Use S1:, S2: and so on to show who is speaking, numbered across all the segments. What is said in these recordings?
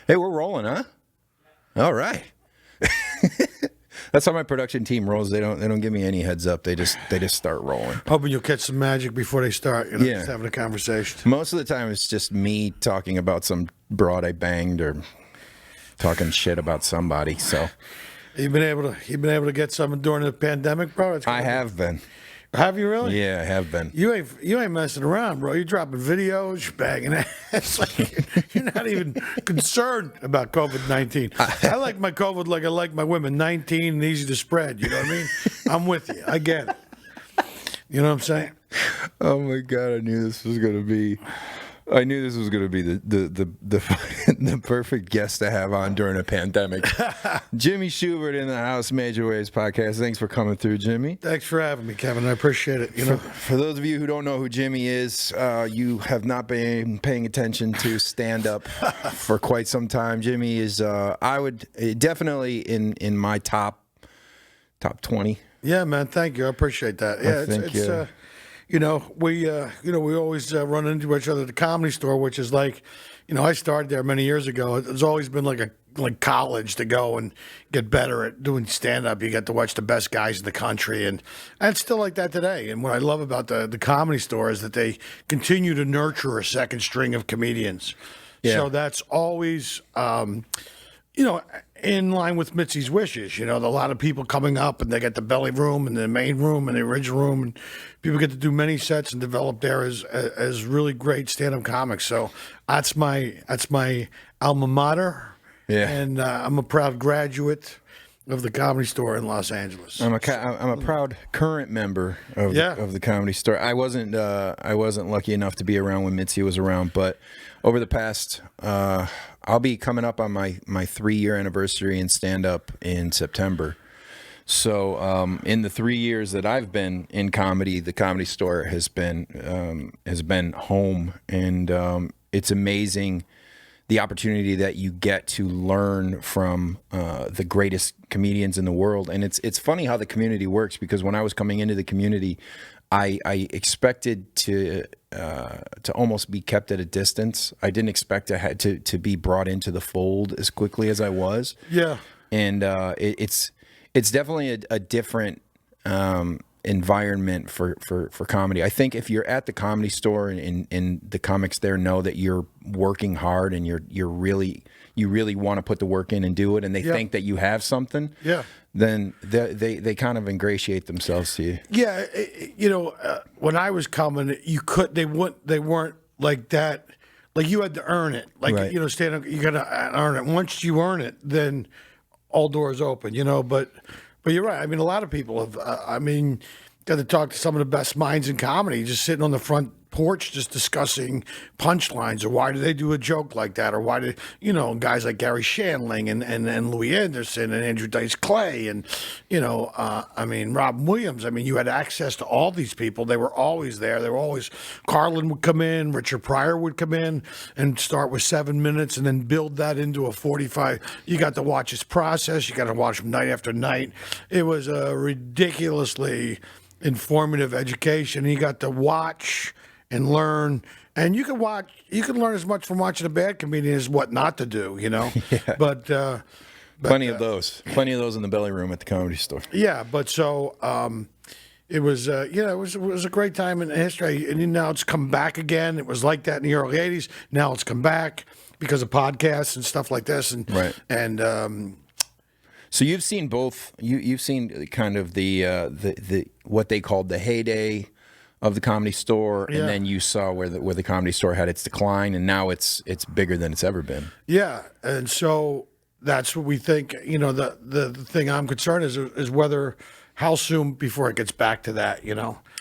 S1: Hey, we're rolling, huh? All right. That's how my production team rolls. They don't give me any heads up. They just start rolling.
S2: Hoping you'll catch some magic before they start. You know,
S1: Yeah.
S2: just having a conversation.
S1: Most of the time, it's just me talking about some broad I banged or talking shit about somebody. So
S2: You've been able to get some during the pandemic, bro.
S1: I have been.
S2: Have you really?
S1: Yeah, I have been.
S2: You ain't messing around, bro. You're dropping videos, you're banging ass. Like, you're not even concerned about COVID-19. I like my COVID like I like my women, 19 and easy to spread. You know what I mean? I'm with you. I get it. You know what I'm saying?
S1: Oh my God! I knew this was gonna be the perfect guest to have on during a pandemic. Jimmy Shubert in the house, Major Waves Podcast. Thanks for coming through, Jimmy.
S2: Thanks for having me, Kevin. I appreciate it. You know,
S1: for those of you who don't know who Jimmy is, you have not been paying attention to stand up for quite some time. Jimmy is, I would definitely in my top 20.
S2: Yeah, man. Thank you. I appreciate that. Yeah, we always run into each other at the Comedy Store, which is like, I started there many years ago. It's always been like college to go and get better at doing stand up. You get to watch the best guys in the country, and it's still like that today. And what I love about the Comedy Store is that they continue to nurture a second string of comedians.
S1: Yeah.
S2: So that's always, in line with Mitzi's wishes. A lot of people coming up and they get the belly room and the main room and the original room, and people get to do many sets and develop there as really great stand-up comics. So that's my alma mater.
S1: Yeah.
S2: And I'm a proud graduate of the Comedy Store in Los Angeles.
S1: I'm a proud current member of the Comedy Store. I wasn't lucky enough to be around when Mitzi was around, but over the past, I'll be coming up on my 3-year anniversary in stand up in September. So in the 3 years that I've been in comedy, the Comedy Store has been home, and it's amazing the opportunity that you get to learn from the greatest comedians in the world. And it's funny how the community works, because when I was coming into the community, I expected to almost be kept at a distance. I didn't expect to be brought into the fold as quickly as I was.
S2: Yeah.
S1: And it's definitely a different environment for comedy. I think if you're at the Comedy Store and the comics there know that you're working hard and you really want to put the work in and do it, and they think that you have something, then they kind of ingratiate themselves to you.
S2: Yeah, when I was coming, they weren't like that. Like, you had to earn it. Like,
S1: Right.
S2: stand up, you got to earn it. Once you earn it, then all doors open. But you're right. I mean, a lot of people have. Got to talk to some of the best minds in comedy, just sitting on the front porch, just discussing punchlines, or why do they do a joke like that, or why do guys like Gary Shandling and Louis Anderson and Andrew Dice Clay and Robin Williams. I mean, you had access to all these people. They were always there. They were always. Carlin would come in, Richard Pryor would come in and start with 7 minutes and then build that into a 45. You got to watch his process. You got to watch him night after night. It was a ridiculously informative education. You got to watch and learn, and you can learn as much from watching a bad comedian as what not to do.
S1: Yeah.
S2: But
S1: plenty of those in the belly room at the Comedy Store.
S2: Yeah, but so it was it was a great time in history, and now it's come back again. It was like that in the early '80s. Now it's come back because of podcasts and stuff like this, and
S1: right.
S2: And
S1: so you've seen both. You've seen kind of the what they called the heyday of the Comedy Store, and then you saw where the Comedy Store had its decline, and now it's bigger than it's ever been.
S2: Yeah, and so that's what we think. The thing I'm concerned is whether how soon before it gets back to that.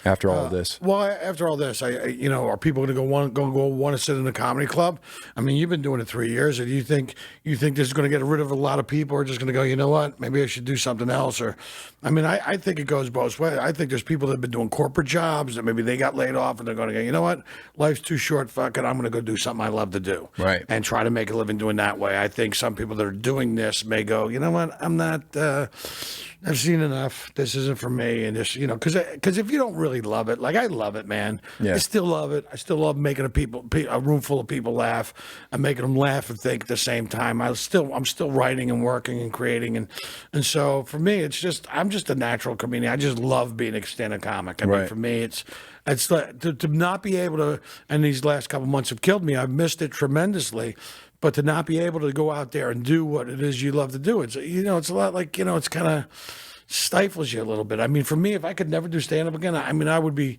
S1: After all of this.
S2: Well, after all this, are people going to want to sit in a comedy club? I mean, you've been doing it 3 years, and you think this is going to get rid of a lot of people, or just going to go, you know what, maybe I should do something else? Or, I think it goes both ways. I think there's people that have been doing corporate jobs that maybe they got laid off, and they're going to go, you know what, life's too short, fuck it, I'm going to go do something I love to do,
S1: right,
S2: and try to make a living doing that way. I think some people that are doing this may go, you know what, I'm not. I've seen enough. This isn't for me. And just, because if you don't really love it, like I love it, man.
S1: Yeah.
S2: I still love it. I still love making a room full of people laugh and making them laugh and think at the same time. I'm still writing and working and creating. And so for me, I'm just a natural comedian. I just love being a stand-up comic. I mean, for me, it's like, to not be able to, and these last couple months have killed me. I've missed it tremendously. But to not be able to go out there and do what it is you love to do, it's a lot like, it's kind of stifles you a little bit. I mean, for me, if I could never do stand-up again, I mean, I would be,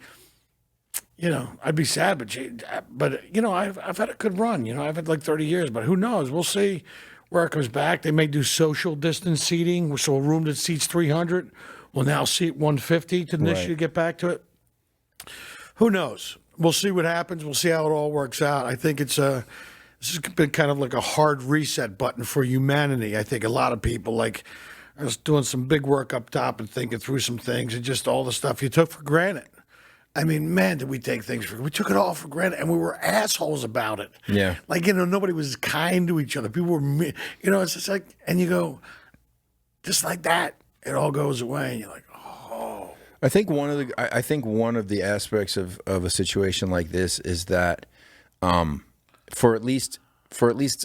S2: I'd be sad, but I've had a good run. I've had like 30 years, but who knows? We'll see where it comes back. They may do social distance seating, so a room that seats 300 will now seat 150 to initially get back to it. Who knows? We'll see what happens. We'll see how it all works out. I think this has been kind of like a hard reset button for humanity. I think a lot of people, like, I was doing some big work up top and thinking through some things and just all the stuff you took for granted. I mean, man, did we take things we took it all for granted, and we were assholes about it.
S1: Yeah.
S2: Like, nobody was kind to each other. People were, it's just like, and you go, just like that, it all goes away, and you're like, oh.
S1: I think one of the aspects of a situation like this is that, for at least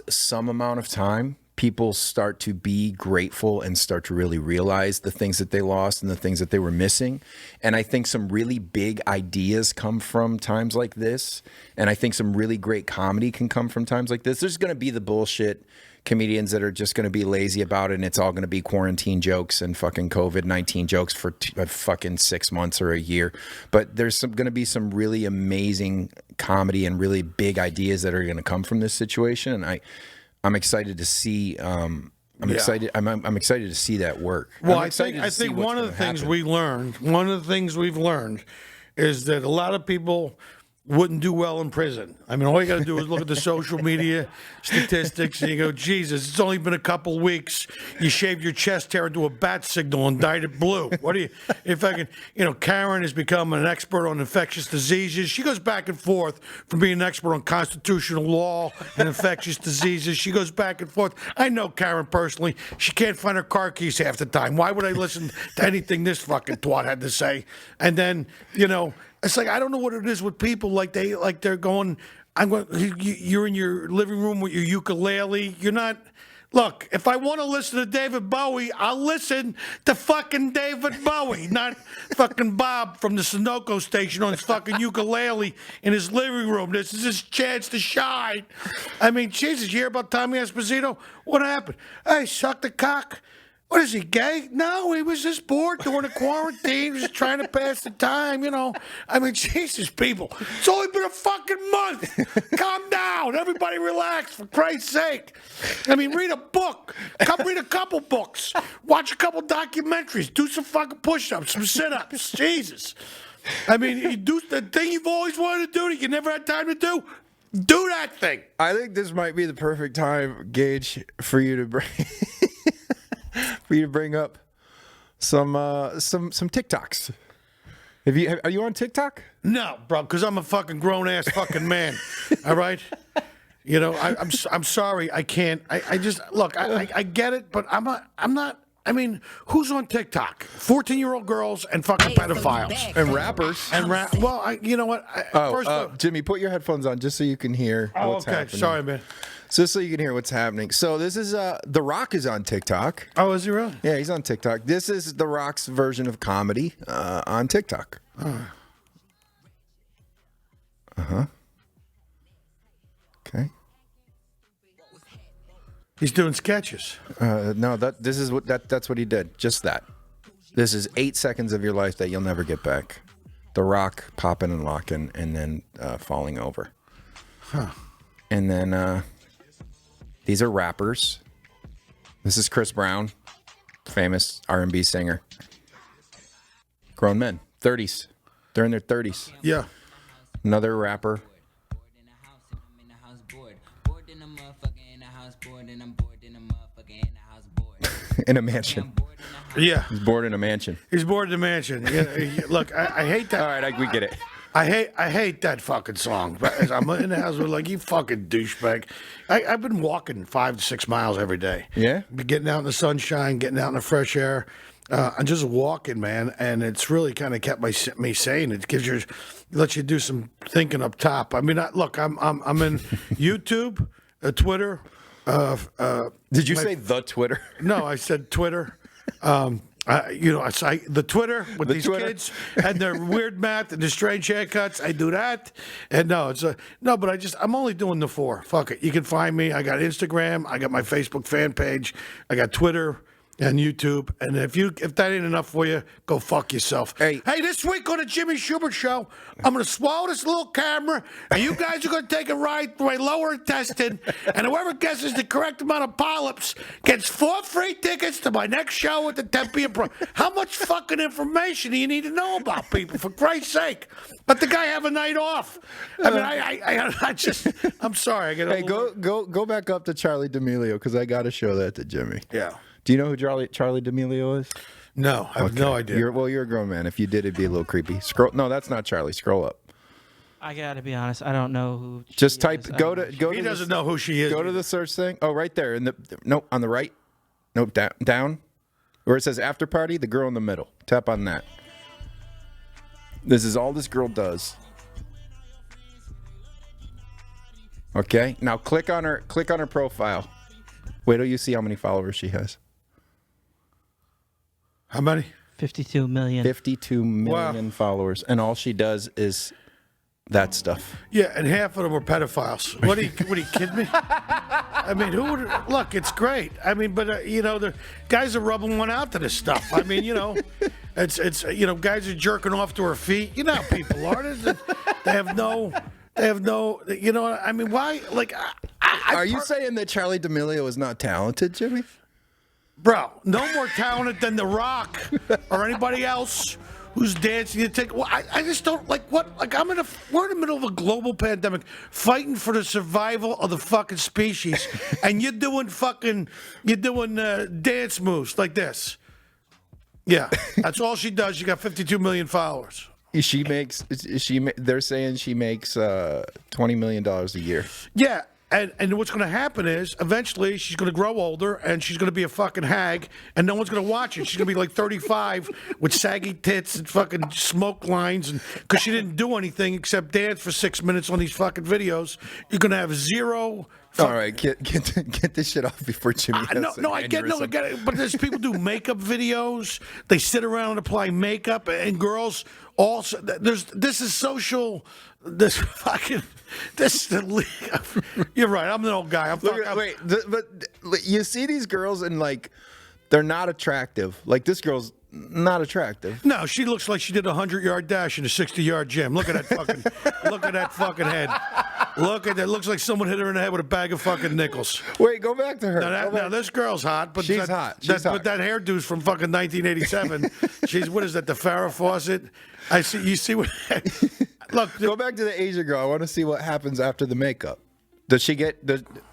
S1: some amount of time, people start to be grateful and start to really realize the things that they lost and the things that they were missing. And I think some really big ideas come from times like this. And I think some really great comedy can come from times like this. There's going to be the bullshit comedians that are just going to be lazy about it, and it's all going to be quarantine jokes and fucking COVID-19 jokes for fucking 6 months or a year. But there's going to be some really amazing comedy and really big ideas that are going to come from this situation, and I'm excited to see. I'm excited to see that work.
S2: Well, I think one of the things we've learned is that a lot of people wouldn't do well in prison. I mean, all you got to do is look at the social media statistics and you go, Jesus, it's only been a couple weeks. You shaved your chest hair into a bat signal and dyed it blue. What do you, if I can, Karen has become an expert on infectious diseases. She goes back and forth from being an expert on constitutional law and infectious diseases. She goes back and forth. I know Karen personally. She can't find her car keys half the time. Why would I listen to anything this fucking twat had to say? And then, it's like, I don't know what it is with people. They're going, you're in your living room with your ukulele. You're not, look, if I want to listen to David Bowie, I'll listen to fucking David Bowie, not fucking Bob from the Sunoco station on his fucking ukulele in his living room. This is his chance to shine. I mean, Jesus, you hear about Tommy Esposito? What happened? Hey, suck the cock. What is he, gay? No, he was just bored during the quarantine. He was just trying to pass the time, I mean, Jesus, people. It's only been a fucking month. Calm down. Everybody relax, for Christ's sake. I mean, read a book. Come read a couple books. Watch a couple documentaries. Do some fucking push-ups, some sit-ups. Jesus. I mean, you do the thing you've always wanted to do that you never had time to do. Do that thing.
S1: I think this might be the perfect time, Gage, for you to bring... up some TikToks. Are you on TikTok?
S2: No, bro, because I'm a fucking grown ass fucking man. All right, I'm sorry, I can't. I just look. I get it, but I'm not. I mean, who's on TikTok? 14-year-old girls and fucking pedophiles
S1: and rappers
S2: Well, you know what?
S1: Jimmy, put your headphones on just so you can hear. What's happening.
S2: Sorry, man.
S1: Just so you can hear what's happening. So this is The Rock is on TikTok.
S2: Oh, is he really?
S1: Yeah, he's on TikTok. This is The Rock's version of comedy on TikTok. Okay.
S2: He's doing sketches.
S1: No, that's what he did. Just that. This is 8 seconds of your life that you'll never get back. The Rock popping and locking and then falling over.
S2: Huh.
S1: And then these are rappers. This is Chris Brown, famous R&B singer. Grown men, 30s. They're in their 30s.
S2: Yeah.
S1: Another rapper. In a mansion.
S2: Yeah.
S1: He's bored in a mansion.
S2: He's bored in a mansion. Look, I hate that.
S1: All right, we get it.
S2: I hate that fucking song. But I'm in the house with like, you fucking douchebag. I've been walking 5 to 6 miles every day.
S1: Yeah?
S2: Getting out in the sunshine, getting out in the fresh air. I'm just walking, man, and it's really kind of kept me sane. It lets you do some thinking up top. I mean, look, I'm in YouTube, Twitter.
S1: Did you say the Twitter?
S2: No, I said Twitter. I say the Twitter with these kids and their weird math and their strange haircuts. I do that, and but I'm only doing the 4. Fuck it. You can find me. I got Instagram. I got my Facebook fan page. I got Twitter and YouTube. And if that ain't enough for you, go fuck yourself. Hey, this week on the Jimmy Shubert Show, I'm going to swallow this little camera, and you guys are going to take a ride through my lower intestine, and whoever guesses the correct amount of polyps gets 4 free tickets to my next show at the Tempe Pro. How much fucking information do you need to know about people, for Christ's sake? Let the guy have a night off. I mean, I'm sorry.
S1: Go back up to Charlie D'Amelio, because I got to show that to Jimmy.
S2: Yeah.
S1: Do you know who Charlie D'Amelio is?
S2: No, I have no idea.
S1: You're a grown man. If you did, it'd be a little creepy. No, that's not Charlie. Scroll up.
S3: I gotta be honest. I don't know who.
S1: Just type. Go to.
S2: He doesn't know who she is.
S1: Go to the search thing. Oh, right there. Nope, on the right. Nope, down. Where it says after party, the girl in the middle. Tap on that. This is all this girl does. Okay. Now click on her profile. Wait till you see how many followers she has.
S2: How many?
S3: 52 million.
S1: 52 million followers, and all she does is that stuff.
S2: Yeah, and half of them are pedophiles. What are you kidding me? I mean, who would look? It's great. I mean, but the guys are rubbing one out to this stuff. I mean, it's guys are jerking off to her feet. You know how people are. They have no. I mean, why? Like,
S1: are you saying that Charlie D'Amelio is not talented, Jimmy?
S2: Bro, no more talented than The Rock or anybody else who's dancing. Well, I just don't like what. Like, we're in the middle of a global pandemic, fighting for the survival of the fucking species, and you're doing dance moves like this. Yeah, that's all she does. She got 52 million followers.
S1: They're saying she makes $20 million a year.
S2: Yeah. And what's going to happen is eventually she's going to grow older and she's going to be a fucking hag and no one's going to watch it. She's going to be like 35 with saggy tits and fucking smoke lines, and because she didn't do anything except dance for 6 minutes on these fucking videos. You're going to have zero.
S1: All right, get this shit off before Jimmy.
S2: I get it. But there's people do makeup videos. They sit around and apply makeup, and girls also. This is social. This is the league. You're right. I'm an old guy.
S1: But you see these girls and like they're not attractive. Like this girl's not attractive.
S2: No, she looks like she did a 100-yard dash in a 60-yard gym. Look at that fucking. Look at that fucking head. Look at that. Looks like someone hit her in the head with a bag of fucking nickels.
S1: Wait, go back to her.
S2: Now this girl's hot, but
S1: she's hot.
S2: But that hairdo's from fucking 1987. She's what is that? The Farrah Fawcett. I see. You see what? Look,
S1: go back to the Asian girl. I want to see what happens after the makeup. Does she get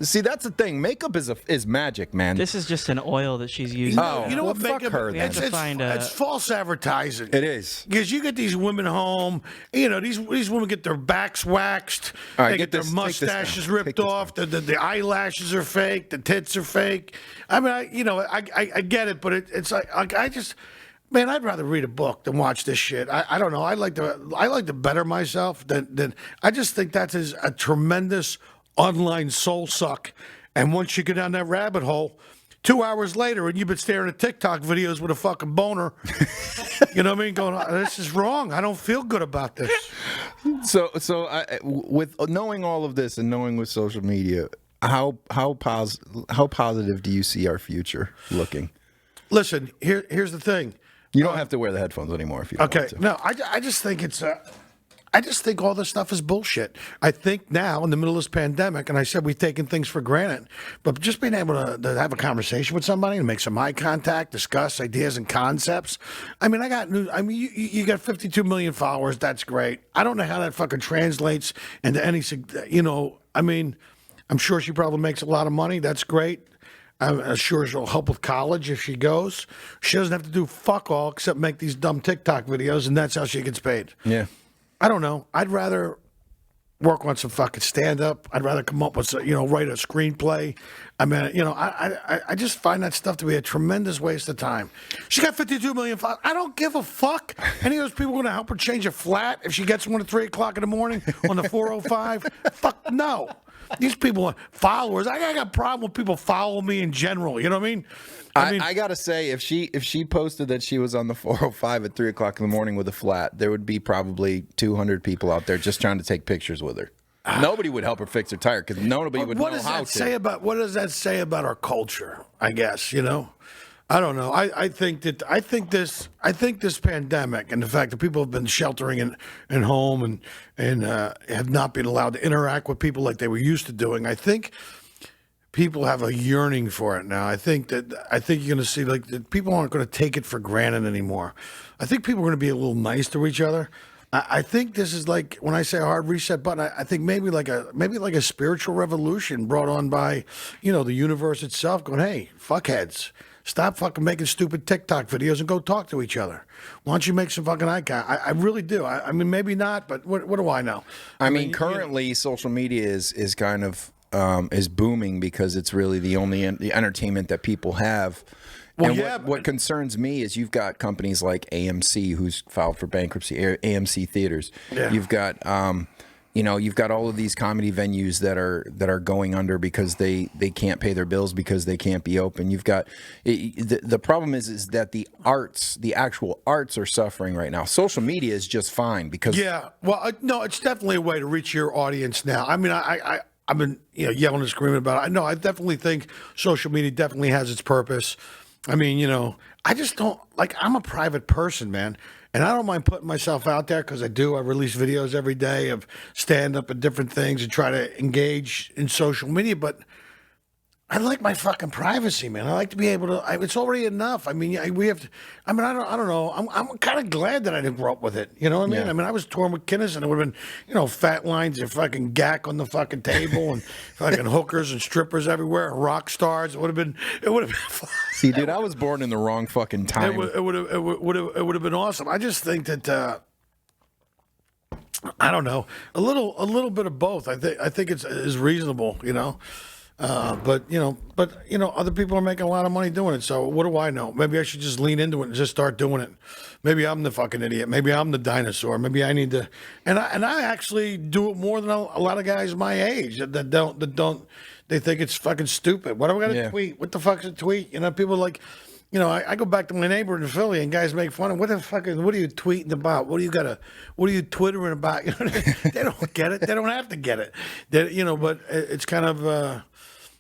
S1: see? That's the thing. Makeup is magic, man.
S3: This is just an oil that she's using.
S2: You know what?
S1: Fuck
S2: makeup.
S1: her.
S2: It's false advertising.
S1: It is
S2: because you get these women home. These women get their backs waxed.
S1: All right,
S2: they get their mustaches ripped off. The eyelashes are fake. The tits are fake. I mean, I get it, but it's like I just. Man, I'd rather read a book than watch this shit. I don't know. I like to better myself than I just think that is a tremendous online soul suck. And once you get down that rabbit hole, 2 hours later, and you've been staring at TikTok videos with a fucking boner, you know what I mean? Going, this is wrong. I don't feel good about this.
S1: So with knowing all of this and knowing with social media, how positive do you see our future looking?
S2: Listen, here's the thing.
S1: You don't have to wear the headphones anymore if you don't want to.
S2: No, I just think it's I just think all this stuff is bullshit. I think now in the middle of this pandemic, and I said we've taken things for granted, but just being able to have a conversation with somebody and make some eye contact, discuss ideas and concepts. I mean, you got 52 million followers. That's great. I don't know how that fucking translates into any. I mean, I'm sure she probably makes a lot of money. That's great. I'm sure she'll help with college if she goes. She doesn't have to do fuck all except make these dumb TikTok videos, and that's how she gets paid.
S1: Yeah.
S2: I don't know. I'd rather work on some fucking stand up. I'd rather come up with, write a screenplay. I mean, I just find that stuff to be a tremendous waste of time. She got 52 million followers. I don't give a fuck. Any of those people going to help her change a flat if she gets one at 3 o'clock in the morning on the 405? Fuck no. These people are followers. I got a problem with people following me in general. You know what I mean?
S1: I gotta say, if she posted that she was on the 405 at 3 o'clock in the morning with a flat, there would be probably 200 people out there just trying to take pictures with her. Nobody would help her fix her tire because nobody would know how to.
S2: What does that say about our culture? I guess I don't know. I think this pandemic and the fact that people have been sheltering in home and have not been allowed to interact with people like they were used to doing. I think people have a yearning for it now. I think you're going to see that people aren't going to take it for granted anymore. I think people are going to be a little nice to each other. I think this is like when I say a hard reset button. I think maybe like a spiritual revolution brought on by the universe itself. Going, hey, fuckheads. Stop fucking making stupid TikTok videos and go talk to each other. Why don't you make some fucking eye contact? I really do. I mean, maybe not, but what do I know?
S1: I mean, currently, social media is kind of is booming because it's really the only the entertainment that people have. Well, and what concerns me is you've got companies like AMC who's filed for bankruptcy, AMC Theaters. Yeah. You've got you've got all of these comedy venues that are going under because they can't pay their bills because they can't be open. You've got the problem is that the actual arts are suffering right now. Social media is just fine because
S2: no, it's definitely a way to reach your audience now. I mean, I've been yelling and screaming about it. No, I definitely think social media definitely has its purpose. I mean, I just don't I'm a private person, man. And I don't mind putting myself out there because I do. I release videos every day of stand-up and different things and try to engage in social media. But I like my fucking privacy, man. I like to be able to. It's already enough. I mean, we have to. I mean, I don't know. I'm kind of glad that I didn't grow up with it. You know what I mean? Yeah. I mean, I was torn with Kinnis, and it would have been, fat lines and fucking gack on the fucking table, and fucking hookers and strippers everywhere, and rock stars. It would have been.
S1: See, dude, I was born in the wrong fucking time.
S2: It would have been awesome. I just think that. I don't know. A little bit of both. I think it's reasonable. But other people are making a lot of money doing it. So what do I know? Maybe I should just lean into it and just start doing it. Maybe I'm the fucking idiot. Maybe I'm the dinosaur. Maybe I need to. And I actually do it more than a lot of guys my age that don't. They think it's fucking stupid. What am I gonna tweet? What the fuck's a tweet? People are like. I go back to my neighbor in Philly, and guys make fun of what are you tweeting about? What are you twittering about? They don't get it. They don't have to get it. But it's kind of.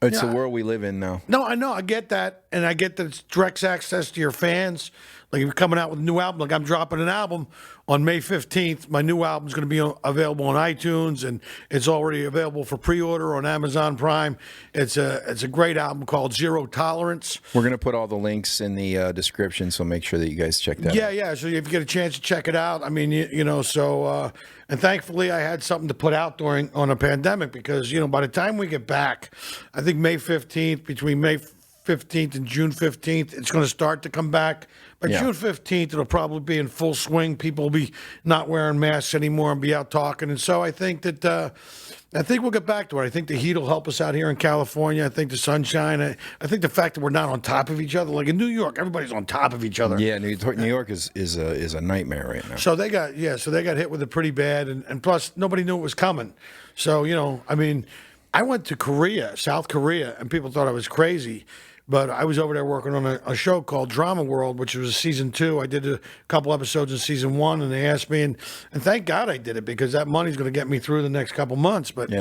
S1: It's the world we live in now.
S2: No, I know. I get that. And I get that it's direct access to your fans. Like, if you're coming out with a new album, like I'm dropping an album on May 15th. My new album is going to be available on iTunes, and it's already available for pre-order on Amazon Prime. It's a great album called Zero Tolerance.
S1: We're going to put all the links in the description, so make sure that you guys check that out.
S2: Yeah. So if you get a chance to check it out, I mean, and thankfully I had something to put out on a pandemic because, by the time we get back, I think May 15th, between May 15th and June 15th, it's going to start to come back. By June 15th, it'll probably be in full swing. People will be not wearing masks anymore and be out talking. And so I think that we'll get back to it. I think the heat will help us out here in California. I think the sunshine. I think the fact that we're not on top of each other, like in New York, everybody's on top of each other.
S1: Yeah, New York is a nightmare right now.
S2: So they got hit with it pretty bad, and plus nobody knew it was coming. So I mean, I went to South Korea, and people thought I was crazy. But I was over there working on a show called Drama World, which was season 2. I did a couple episodes in season 1, and they asked me, and thank God I did it because that money's going to get me through the next couple months. But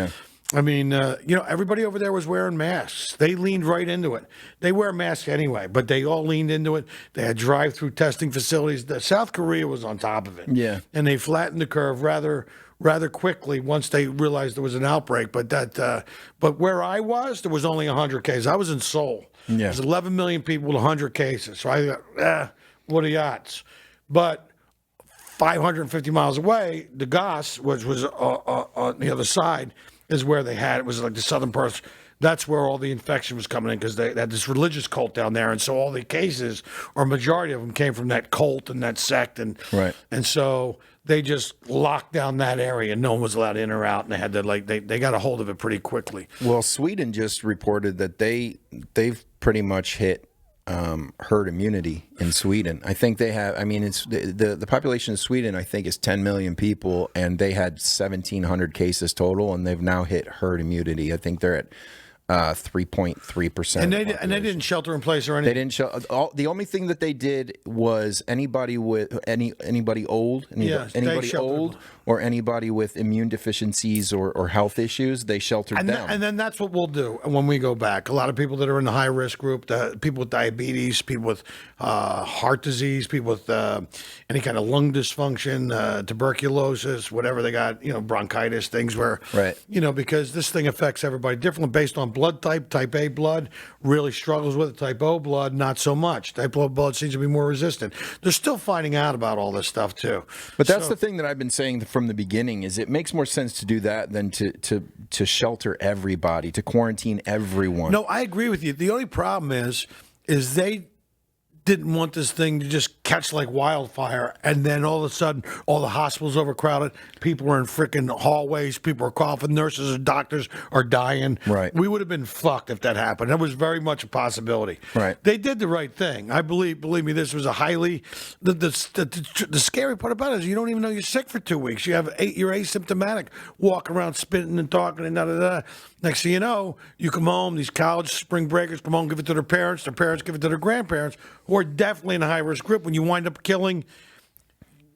S2: I mean, everybody over there was wearing masks. They leaned right into it. They wear masks anyway, but they all leaned into it. They had drive-through testing facilities. South Korea was on top of it. Yeah, and they flattened the curve rather quickly once they realized there was an outbreak. But where I was, there was only 100 cases. I was in Seoul. Yeah. There's 11 million people with 100 cases. So I thought, what are the odds? But 550 miles away, the Goss, which was on the other side, is where they had it. Was like the southern part that's where all the infection was coming in, because they had this religious cult down there, and so all the cases, or majority of them, came from that cult and that sect, and so they just locked down that area. No one was allowed in or out, and they had to they got a hold of it pretty quickly.
S1: Well, Sweden just reported that they've pretty much hit herd immunity in Sweden. I think they have. I mean, it's the population of Sweden, I think, is 10 million people, and they had 1,700 cases total, and they've now hit herd immunity. I think they're at 3.3%.
S2: And they didn't shelter in place or anything.
S1: They didn't the only thing that they did was anybody with anybody old, or anybody with immune deficiencies or health issues, they sheltered them.
S2: And then that's what we'll do when we go back. A lot of people that are in the high risk group, the people with diabetes, people with heart disease, people with any kind of lung dysfunction, tuberculosis, whatever they got, bronchitis, things where, because this thing affects everybody differently based on blood type. Type A blood really struggles with it. Type O blood, not so much. Type O blood seems to be more resistant. They're still finding out about all this stuff too.
S1: But that's the thing that I've been saying from the beginning, is it makes more sense to do that than to shelter everybody, to quarantine everyone.
S2: No, I agree with you. The only problem is they didn't want this thing to just catch like wildfire, and then all of a sudden all the hospitals overcrowded, people are in freaking hallways, people are coughing, nurses and doctors are dying.
S1: Right.
S2: We would have been fucked if that happened. That was very much a possibility.
S1: Right.
S2: They did the right thing. I believe me, this was a highly the scary part about it is you don't even know you're sick for 2 weeks. You're asymptomatic, walk around spitting and talking and da. Next thing you know, you come home, these college spring breakers come home, give it to their parents give it to their grandparents, who are definitely in a high-risk group. When you wind up killing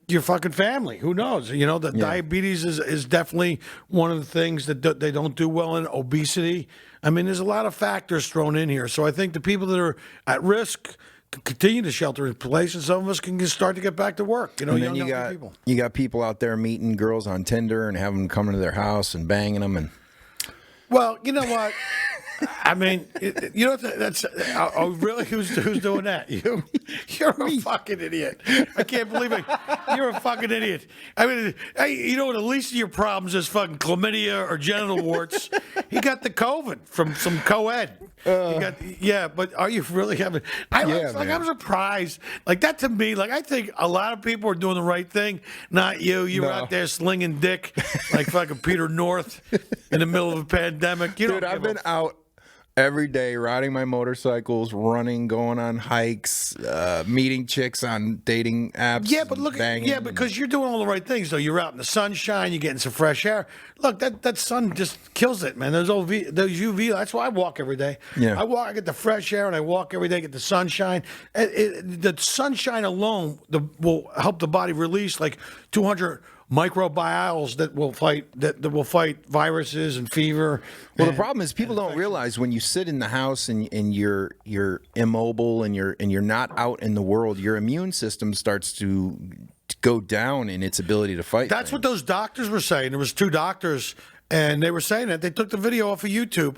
S2: your fucking family, who knows? Diabetes is definitely one of the things that they don't do well in. Obesity. I mean, there's a lot of factors thrown in here. So I think the people that are at risk can continue to shelter in place, and some of us can start to get back to work.
S1: And then you got people out there meeting girls on Tinder and having them come into their house and banging them and...
S2: Well, you know what? I mean, that's really who's doing that? You're a fucking idiot. I can't believe it. You're a fucking idiot. I mean, what? The least of your problems is fucking chlamydia or genital warts. He got the COVID from some co-ed. But are you really having? I'm surprised. Like that to me, I think a lot of people are doing the right thing. Not you. You were out there slinging dick like fucking Peter North in the middle of a pandemic.
S1: Dude, I've been out every day riding my motorcycles, running, going on hikes, meeting chicks on dating apps.
S2: Yeah, but look, because you're doing all the right things. Though you're out in the sunshine, you're getting some fresh air. Look, that sun just kills it, man. Those UV. That's why I walk every day.
S1: Yeah,
S2: I get the fresh air, and I walk every day, get the sunshine. The sunshine alone will help the body release like 200 microbioles that will fight viruses and fever.
S1: Well, the problem is people don't realize when you sit in the house and you're immobile and you're not out in the world, your immune system starts to go down in its ability to fight.
S2: That's what those doctors were saying. There was 2 doctors, and they were saying that they took the video off of YouTube.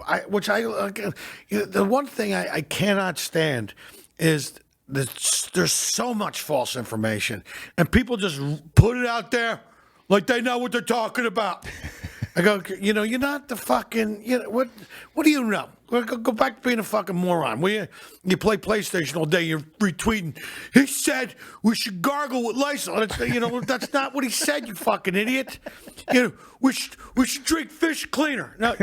S2: The one thing I cannot stand is there's so much false information, and people just put it out there like they know what they're talking about. I go, you're not the fucking, what do you know? Go back to being a fucking moron. You play PlayStation all day, you're retweeting. He said we should gargle with Lysol. That's not what he said, you fucking idiot. We should drink fish cleaner. No,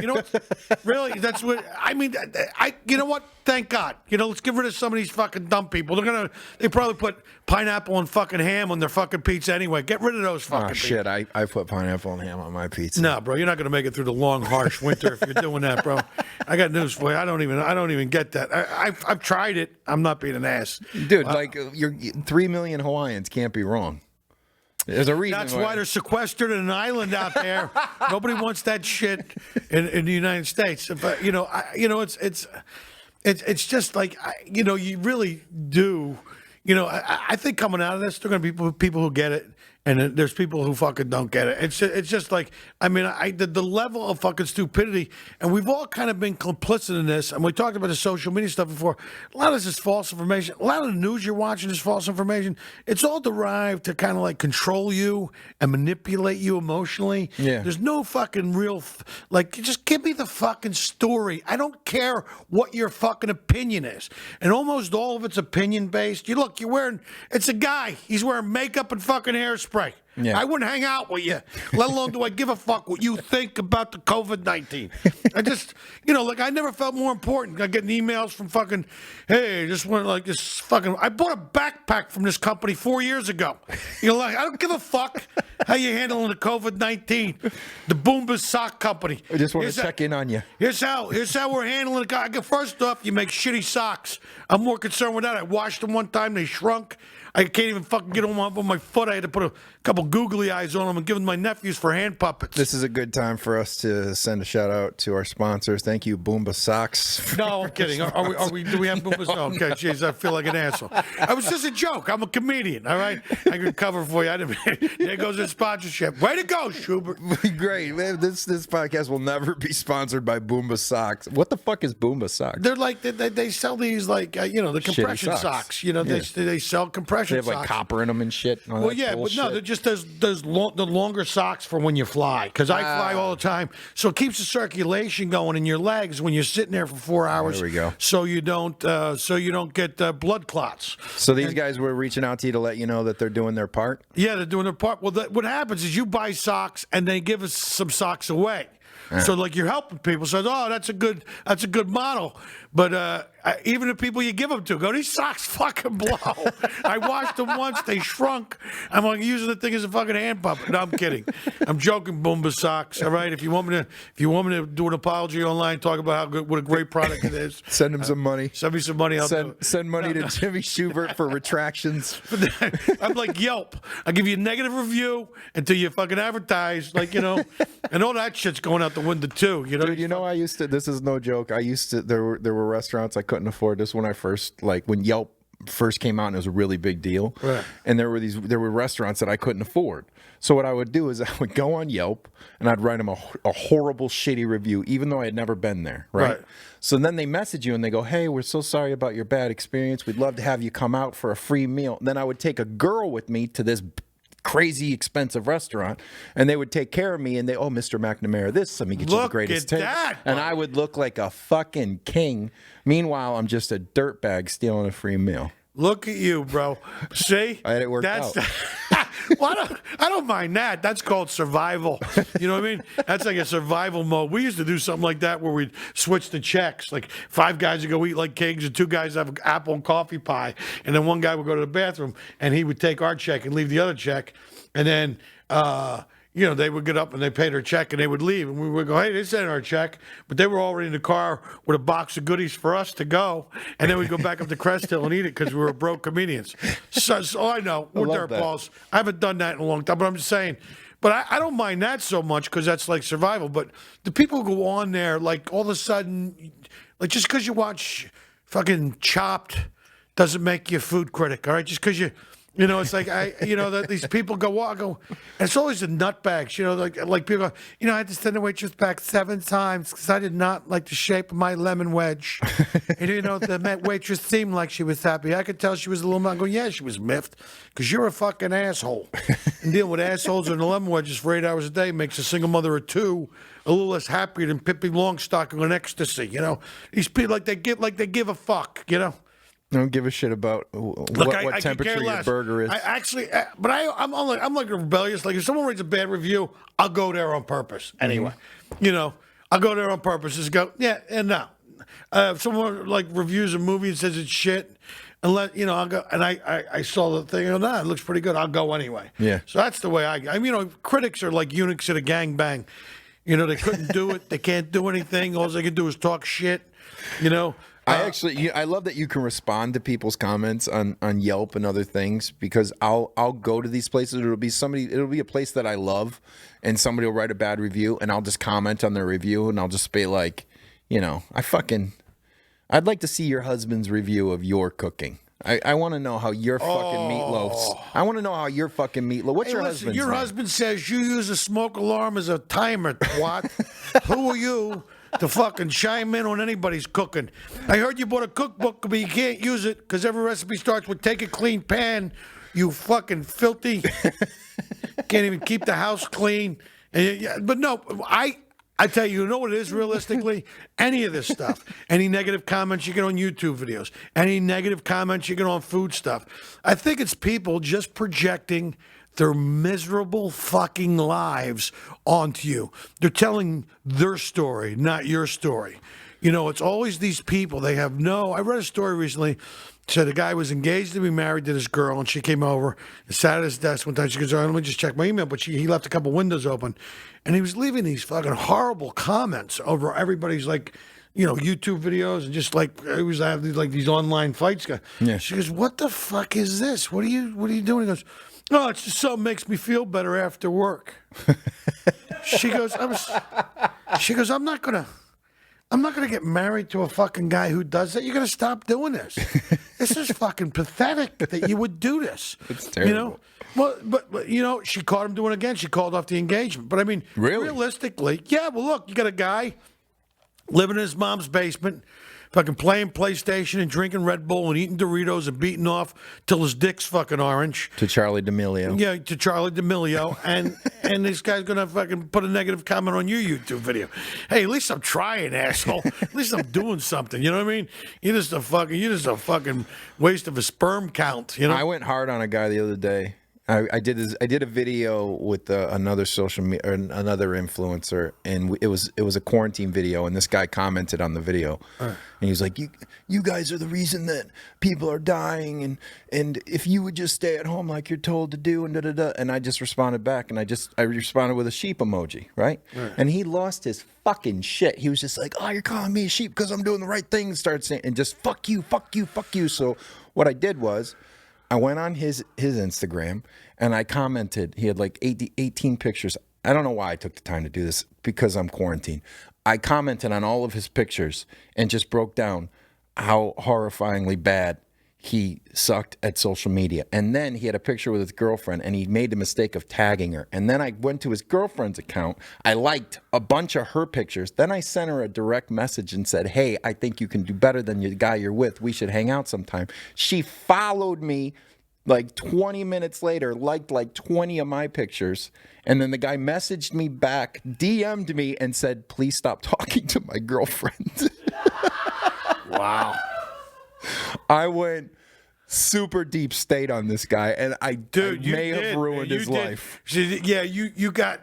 S2: really, that's what, I mean, you know what? Thank God. Let's get rid of some of these fucking dumb people. They probably put pineapple and fucking ham on their fucking pizza anyway. Get rid of those fucking people.
S1: Shit, I put pineapple and ham on my pizza.
S2: No, bro, you're not going to make it through the long, harsh winter if you're doing that, bro. I got news for you. I don't even get that. I've tried it. I'm not being an ass.
S1: Dude, you're 3 million Hawaiians can't be wrong. There's a reason.
S2: That's why they're sequestered in an island out there. Nobody wants that shit in the United States. But it's just like you really do. I think coming out of this, there are going to be people who get it, And there's people who fucking don't get it. It's just like, I mean, the level of fucking stupidity, and we've all kind of been complicit in this. And we talked about the social media stuff before. A lot of this is false information. A lot of the news you're watching is false information. It's all derived to kind of like control you and manipulate you emotionally.
S1: Yeah.
S2: There's no fucking real, like, just give me the fucking story. I don't care what your fucking opinion is. And almost all of it's opinion based. You're wearing, it's a guy. He's wearing makeup and fucking hairspray.
S1: Yeah.
S2: I wouldn't hang out with you, let alone do I give a fuck what you think about the COVID-19. I just, like I never felt more important. I getting emails from fucking, hey, just want like this fucking, I bought a backpack from this company 4 years ago. Like, I don't give a fuck how you handling the COVID-19. The Boomba Sock Company.
S1: I just want to check in on you.
S2: Here's how we're handling it. First off, you make shitty socks. I'm more concerned with that. I washed them one time, they shrunk. I can't even fucking get them up on my foot. I had to put a couple googly eyes on them and give them to my nephews for hand puppets.
S1: This is a good time for us to send a shout out to our sponsors. Thank you, Boomba Socks.
S2: No, I'm kidding. Are we? Do we have Boomba? No, okay, jeez, I feel like an asshole. I was just a joke. I'm a comedian. All right, I can cover for you. There goes the sponsorship. Way to go, Shubert.
S1: Great, man. This podcast will never be sponsored by Boomba Socks. What the fuck is Boomba Socks?
S2: They're like they sell these like the compression socks. They sell compression.
S1: They have like
S2: socks.
S1: copper in them and shit.
S2: Well, yeah, but no, they're just there's the longer socks for when you fly, because I fly all the time, so it keeps the circulation going in your legs when you're sitting there for 4 hours.
S1: There we go.
S2: So you don't get blood clots.
S1: So these guys were reaching out to you to let you know that they're doing their part.
S2: Yeah, they're doing their part. Well, what happens is you buy socks and they give us some socks away. So like you're helping people. So that's a good model. But even the people you give them to go, these socks fucking blow. I washed them once, they shrunk. I'm like using the thing as a fucking hand puppet. No, I'm kidding. I'm joking. Boomba Socks. All right. If you want me to do an apology online, talk about what a great product it is.
S1: Send him some money.
S2: Send me some money.
S1: Send money to Jimmy Shubert for retractions.
S2: I'm like Yelp. I'll give you a negative review until you fucking advertise, and all that shit's going out the window too.
S1: Dude, I used to. This is no joke. I used to. There were restaurants I couldn't afford. This when I first when Yelp first came out and it was a really big deal.
S2: Right.
S1: And there were restaurants that I couldn't afford. So what I would do is I would go on Yelp and I'd write them a horrible, shitty review, even though I had never been there. Right. So then they message you and they go, "Hey, we're so sorry about your bad experience. We'd love to have you come out for a free meal." And then I would take a girl with me to this crazy expensive restaurant, and they would take care of me, and Mr. McNamara, let me get you the greatest taste. And I would look like a fucking king. Meanwhile, I'm just a dirtbag stealing a free meal.
S2: Look at you, bro. See?
S1: I had it worked out.
S2: Well, I don't mind that. That's called survival. You know what I mean? That's like a survival mode. We used to do something like that where we'd switch the checks. Like 5 guys would go eat like kings and 2 guys have apple and coffee pie. And then 1 guy would go to the bathroom and he would take our check and leave the other check. And then, they would get up and they paid their check and they would leave. And we would go, "Hey, they sent our check." But they were already in the car with a box of goodies for us to go. And then we'd go back up to Crest Hill and eat it because we were broke comedians. So I know. We're dirtballs. I haven't done that in a long time, but I'm just saying. But I don't mind that so much because that's like survival. But the people who go on there, like all of a sudden, like just because you watch fucking Chopped doesn't make you a food critic, all right? Just because you... it's like that these people go, and it's always the nutbags, like people go, I had to send the waitress back 7 times because I did not like the shape of my lemon wedge. And the waitress seemed like she was happy. I could tell she was a little. I go, yeah, she was miffed because you're a fucking asshole. And dealing with assholes and the lemon wedges for 8 hours a day makes a single mother of 2 a little less happier than Pippi Longstocking on ecstasy. These people they give a fuck.
S1: I don't give a shit about what temperature your burger is.
S2: I'm like rebellious. Like if someone writes a bad review, I'll go there on purpose anyway. I'll go there on purpose. Just go, yeah, and no. If someone like reviews a movie and says it's shit, and I'll go, and I saw the thing, it looks pretty good. I'll go anyway.
S1: Yeah.
S2: So that's the way critics are like eunuchs at a gangbang. They couldn't do it. They can't do anything. All they can do is talk shit.
S1: I love that you can respond to people's comments on Yelp and other things because I'll go to these places. It'll be a place that I love, and somebody will write a bad review, and I'll just comment on their review, and I'll just be like, I'd like to see your husband's review of your cooking. I want to know how your fucking meatloaf's. I want to know how your fucking meatloaf. What's your husband's
S2: Your
S1: name?
S2: husband says you use a smoke alarm as a timer, twat. Who are you to fucking chime in on anybody's cooking? I heard you bought a cookbook, but you can't use it because every recipe starts with take a clean pan, you fucking filthy. Can't even keep the house clean. But no, I tell you, you know what it is realistically? Any of this stuff. Any negative comments you get on YouTube videos. Any negative comments you get on food stuff. I think it's people just projecting their miserable fucking lives onto you. They're telling their story, not your story. You know, it's always these people. They have no... I read a story recently. Said a guy was engaged to be married to this girl, and she came over and sat at his desk one time. She goes, "All right, let me just check my email." But he left a couple windows open, and he was leaving these fucking horrible comments over everybody's YouTube videos, and just like he was having these online fights.
S1: Yeah.
S2: She goes, "What the fuck is this? What are you doing?" He goes, "No, it's just something makes me feel better after work." She goes, "I'm not gonna get married to a fucking guy who does that. You're gonna stop doing this. This is fucking pathetic that you would do this."
S1: It's terrible.
S2: You know? Well, but she caught him doing it again. She called off the engagement. But I mean,
S1: really?
S2: Realistically, yeah. Well, look, you got a guy living in his mom's basement, fucking playing PlayStation and drinking Red Bull and eating Doritos and beating off till his dick's fucking orange.
S1: To Charlie D'Amelio.
S2: Yeah, to Charlie D'Amelio. And this guy's going to fucking put a negative comment on your YouTube video. Hey, at least I'm trying, asshole. At least I'm doing something. You know what I mean? You're just a fucking waste of a sperm count. You know?
S1: I went hard on a guy the other day. I did a video with another social media or another influencer, and it was a quarantine video, and this guy commented on the video, and he was like, "You guys are the reason that people are dying, and if you would just stay at home like you're told to do, and da da da." And I just responded back, and I responded with a sheep emoji, right? And he lost his fucking shit. He was just like, "Oh, you're calling me a sheep because I'm doing the right thing," and started saying, and just fuck you, fuck you, fuck you. So what I did was, I went on his Instagram and I commented. He had like 18 pictures. I don't know why I took the time to do this because I'm quarantined. I commented on all of his pictures and just broke down how horrifyingly bad he sucked at social media. And then he had a picture with his girlfriend and he made the mistake of tagging her. And then I went to his girlfriend's account. I liked a bunch of her pictures. Then I sent her a direct message and said, "Hey, I think you can do better than the guy you're with. We should hang out sometime." She followed me like 20 minutes later, liked like 20 of my pictures. And then the guy messaged me back, DM'd me and said, "Please stop talking to my girlfriend."
S2: Wow.
S1: I went super deep state on this guy, and I may have ruined his life.
S2: Yeah, you got.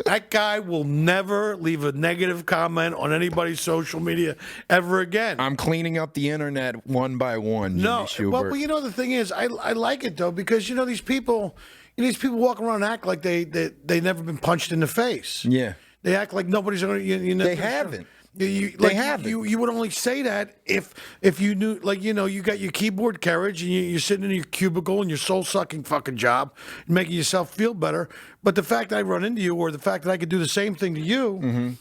S2: That guy will never leave a negative comment on anybody's social media ever again.
S1: I'm cleaning up the internet one by one.
S2: No,
S1: Jimmy Shubert.
S2: well, you know the thing is, I like it though because these people walk around and act like they never been punched in the face.
S1: Yeah,
S2: they act like nobody's going to.
S1: They haven't.
S2: They haven't. You would only say that if you knew, you got your keyboard carriage and you're sitting in your cubicle and your soul sucking fucking job, and making yourself feel better. But the fact that I run into you, or the fact that I could do the same thing to you,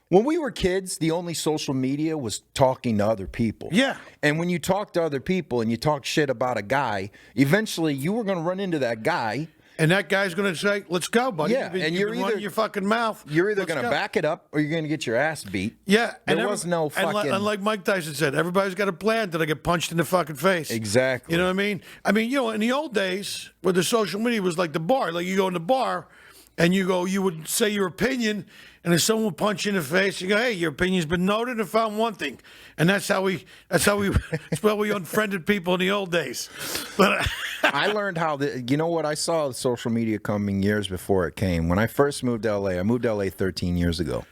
S1: When we were kids, the only social media was talking to other people.
S2: Yeah.
S1: And when you talk to other people and you talk shit about a guy, eventually you were going to run into that guy.
S2: And that guy's going to say, "Let's go, buddy."
S1: Yeah, and you're
S2: been
S1: either
S2: running your fucking mouth.
S1: You're either going to back it up or you're going to get your ass beat.
S2: Yeah,
S1: there was no fucking.
S2: And like Mike Tyson said, everybody's got a plan till they get punched in the fucking face.
S1: Exactly.
S2: You know what I mean? I mean, in the old days, where the social media was like the bar, like you go in the bar, and you would say your opinion, and if someone would punch you in the face, you go, "Hey, your opinion's been noted and found one thing," and that's how we unfriended people in the old days. But
S1: I learned how I saw social media coming years before it came. When I first moved to LA, I moved to LA 13 years ago.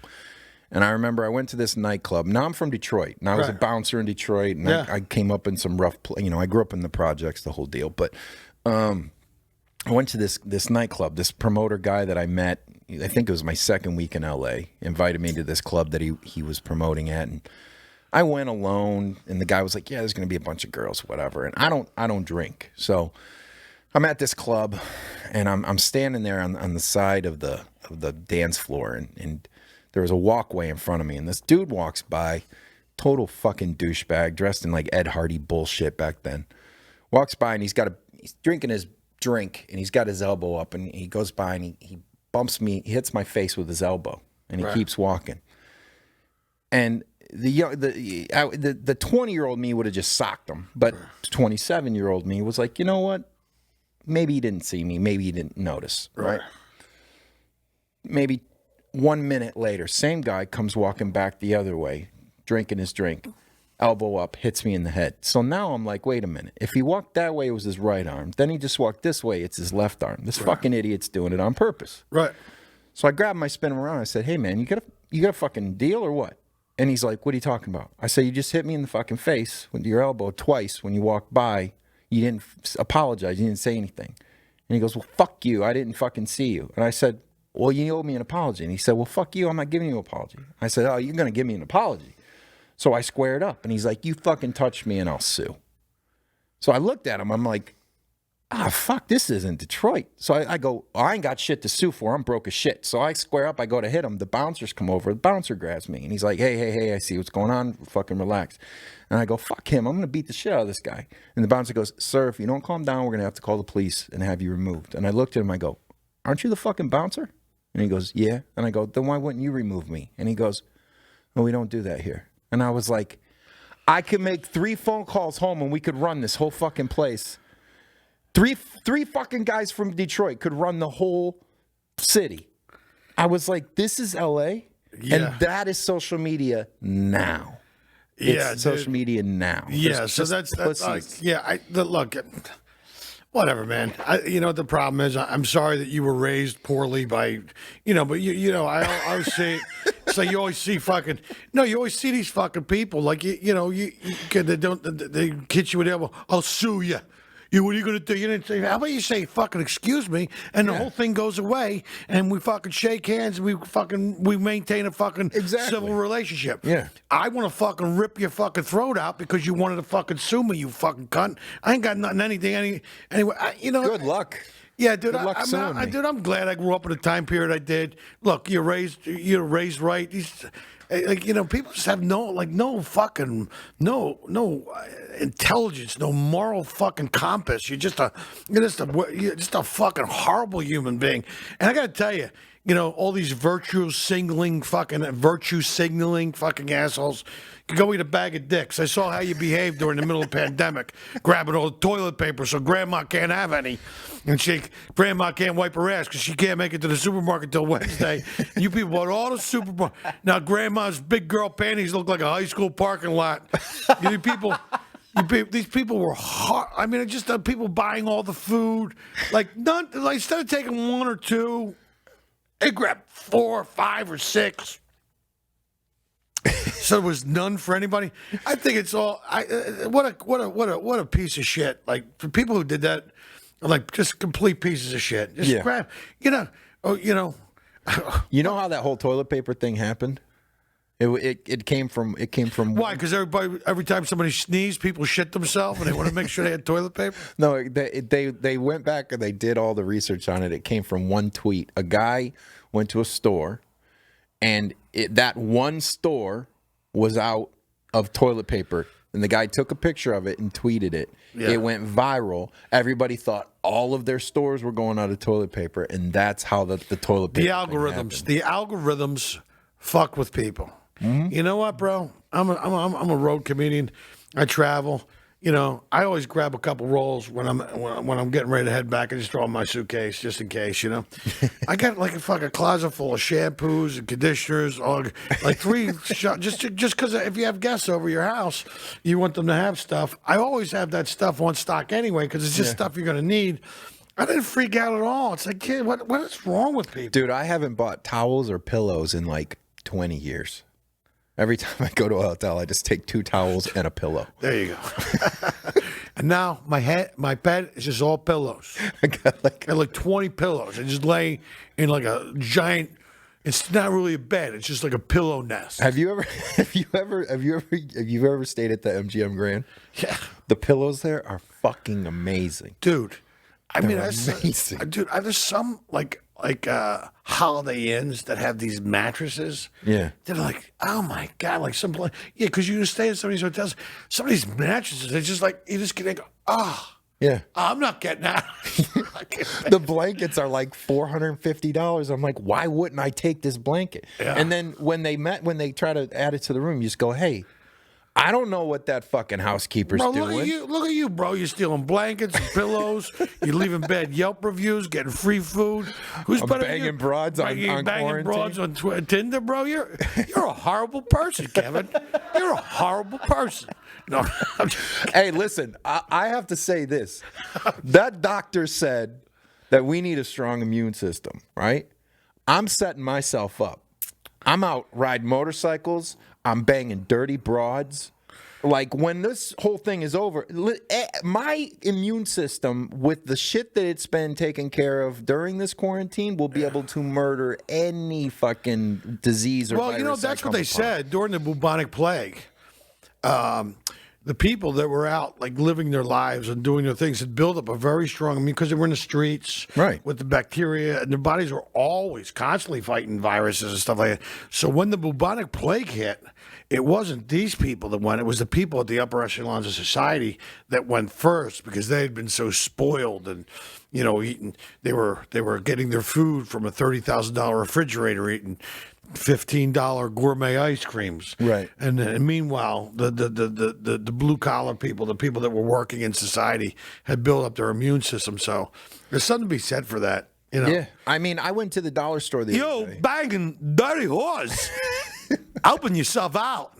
S1: And I remember I went to this nightclub. Now I'm from Detroit. And I was a bouncer in Detroit. And I came up in some rough, I grew up in the projects, the whole deal. But I went to this nightclub. This promoter guy that I met, I think it was my second week in LA, invited me to this club that he was promoting at. And I went alone, and the guy was like, "Yeah, there's going to be a bunch of girls, whatever." And I don't drink, so I'm at this club, and I'm standing there on the side of the dance floor, and there was a walkway in front of me, and this dude walks by, total fucking douchebag, dressed in like Ed Hardy bullshit back then. Walks by and he's drinking his drink and he's got his elbow up and he goes by and he bumps me, he hits my face with his elbow and he keeps walking. And the 20-year-old me would have just socked him, but 27-year-old me was like, you know what? Maybe he didn't see me. Maybe he didn't notice. Right. Maybe 1 minute later, same guy comes walking back the other way, drinking his drink, elbow up, hits me in the head. So now I'm like, wait a minute. If he walked that way, it was his right arm. Then he just walked this way, it's his left arm. This fucking idiot's doing it on purpose.
S2: Right.
S1: So I grabbed my spin around. I said, hey, man, you got a fucking deal or what? And he's like, what are you talking about? I said, you just hit me in the fucking face with your elbow twice when you walked by. You didn't apologize. You didn't say anything. And he goes, well, fuck you. I didn't fucking see you. And I said, well, you owe me an apology. And he said, well, fuck you. I'm not giving you an apology. I said, oh, you're going to give me an apology. So I squared up. And he's like, you fucking touch me and I'll sue. So I looked at him. I'm like, fuck, this isn't Detroit. So I go, I ain't got shit to sue for. I'm broke as shit. So I square up. I go to hit him. The bouncers come over. The bouncer grabs me. And he's like, hey, I see what's going on. Fucking relax. And I go, fuck him. I'm going to beat the shit out of this guy. And the bouncer goes, sir, if you don't calm down, we're going to have to call the police and have you removed. And I looked at him. I go, aren't you the fucking bouncer? And he goes, yeah. And I go, then why wouldn't you remove me? And he goes, no, we don't do that here. And I was like, I could make 3 phone calls home and we could run this whole fucking place. Three fucking guys from Detroit could run the whole city. I was like, this is LA? Yeah. And that is social media now. It's social media now.
S2: Yeah, so that's like, look, whatever, man. You know what the problem is? I'm sorry that you were raised poorly by, but I always say, so you always see you always see these fucking people like, they hit you with the elbow, I'll sue you. What are you going to do? You didn't say, how about you say fucking excuse me, and the whole thing goes away, and we fucking shake hands, and we maintain a fucking civil relationship.
S1: Yeah.
S2: I want to fucking rip your fucking throat out because you wanted to fucking sue me, you fucking cunt. I ain't got nothing, anything, anyway.
S1: Good luck.
S2: Yeah, dude.
S1: Good luck suing me.
S2: Dude, I'm glad I grew up in the time period I did. Look, you're raised right. People just have no intelligence, no moral fucking compass. You're just a fucking horrible human being. And I got to tell you, all these virtue signaling fucking assholes can go eat a bag of dicks. I saw how you behaved during the middle of the pandemic, grabbing all the toilet paper so grandma can't have any. And grandma can't wipe her ass because she can't make it to the supermarket till Wednesday. You people bought all the supermarket. Now grandma's big girl panties look like a high school parking lot. These people were hard. I mean, just people buying all the food. Instead of taking 1 or 2, they grabbed 4 or 5 or 6. So there was none for anybody. I think it's all. What a piece of shit. Like for people who did that, like just complete pieces of shit. Just grab. You know
S1: how that whole toilet paper thing happened? It came from.
S2: Why? Because every time somebody sneezed, people shit themselves, and they want to make sure they had toilet paper.
S1: No, they went back and they did all the research on it. It came from one tweet. A guy went to a store, and that one store was out of toilet paper, and the guy took a picture of it and tweeted it. Yeah. It went viral. Everybody thought all of their stores were going out of toilet paper, and that's how the toilet paper.
S2: The algorithms fuck with people. Mm-hmm. You know what, bro? I'm a road comedian. I travel. I always grab a couple rolls when I'm getting ready to head back. I just throw in my suitcase just in case. I got like a fucking closet full of shampoos and conditioners, like 3 shots. Just because if you have guests over your house, you want them to have stuff. I always have that stuff on stock anyway because it's just stuff you're gonna need. I didn't freak out at all. It's like, kid, what is wrong with people?
S1: Dude, I haven't bought towels or pillows in like 20 years. Every time I go to a hotel, I just take 2 towels and a pillow.
S2: There you go. And now my bed is just all pillows. I got like 20 pillows. I just lay in like a giant. It's not really a bed. It's just like a pillow nest.
S1: Have you ever stayed at the MGM Grand?
S2: Yeah.
S1: The pillows there are fucking amazing,
S2: dude.
S1: They're amazing.
S2: Dude, there's some like Holiday Inns that have these mattresses.
S1: Yeah.
S2: They're like, oh my God, like some place. Yeah, because you stay in some of these hotels, some of these mattresses, they're just like, you just get,
S1: Yeah.
S2: I'm not getting out.
S1: The blankets are like $450. I'm like, why wouldn't I take this blanket?
S2: Yeah.
S1: And then when they try to add it to the room, you just go, hey, I don't know what that fucking housekeeper's
S2: Bro,
S1: doing.
S2: look at you, bro. You're stealing blankets and pillows. You're leaving bad Yelp reviews, getting free food. Who's
S1: I'm
S2: better than
S1: banging
S2: you?
S1: broads on
S2: banging
S1: quarantine.
S2: broads on Tinder, bro. You're a horrible person, Kevin. You're a horrible person. No, I'm just,
S1: Hey, listen, I have to say this. That doctor said that we need a strong immune system, right? I'm setting myself up. I'm out riding motorcycles. I'm banging dirty broads. Like, when this whole thing is over, my immune system, with the shit that it's been taken care of during this quarantine, will be able to murder any fucking disease or virus.
S2: Well, that's what they said during the bubonic plague. The people that were out, like, living their lives and doing their things had built up a very strong immune, because they were in the streets with the bacteria, and their bodies were always constantly fighting viruses and stuff like that. So when the bubonic plague hit, it wasn't these people that went. It was the people at the upper echelons of society that went first, because they had been so spoiled and, eating. They were getting their food from a $30,000 refrigerator, eating $15 gourmet ice creams.
S1: Right.
S2: And meanwhile, the blue collar people, the people that were working in society, had built up their immune system. So there's something to be said for that.
S1: Yeah. I mean, I went to the dollar store the other day.
S2: Banging dirty horse. Helping yourself out.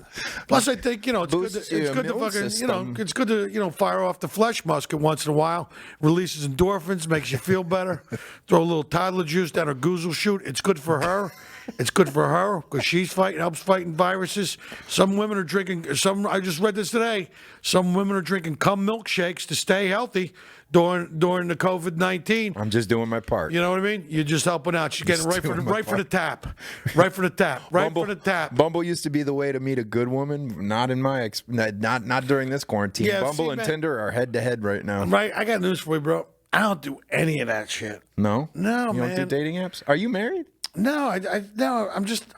S2: Plus, I think it's
S1: Boosts
S2: good. It's
S1: your
S2: good to
S1: immune
S2: fucking
S1: system.
S2: it's good to fire off the flesh musket once in a while. Releases endorphins, makes you feel better. Throw a little toddler juice down her goozle chute. It's good for her. It's good for her because she's helps fighting viruses. Some women are drinking. I just read this today. Some women are drinking cum milkshakes to stay healthy during the COVID-19.
S1: I'm just doing my part.
S2: You know what I mean? You're just helping out. She's getting right for the tap. Right for the tap. Right for the tap.
S1: Bumble used to be the way to meet a good woman. Not in my not during this quarantine.
S2: Yeah,
S1: Bumble and Tinder are head to head right now.
S2: Right. I got news for you, bro. I don't do any of that shit.
S1: No,
S2: No,
S1: you
S2: man.
S1: don't do dating apps. Are you married?
S2: No, no.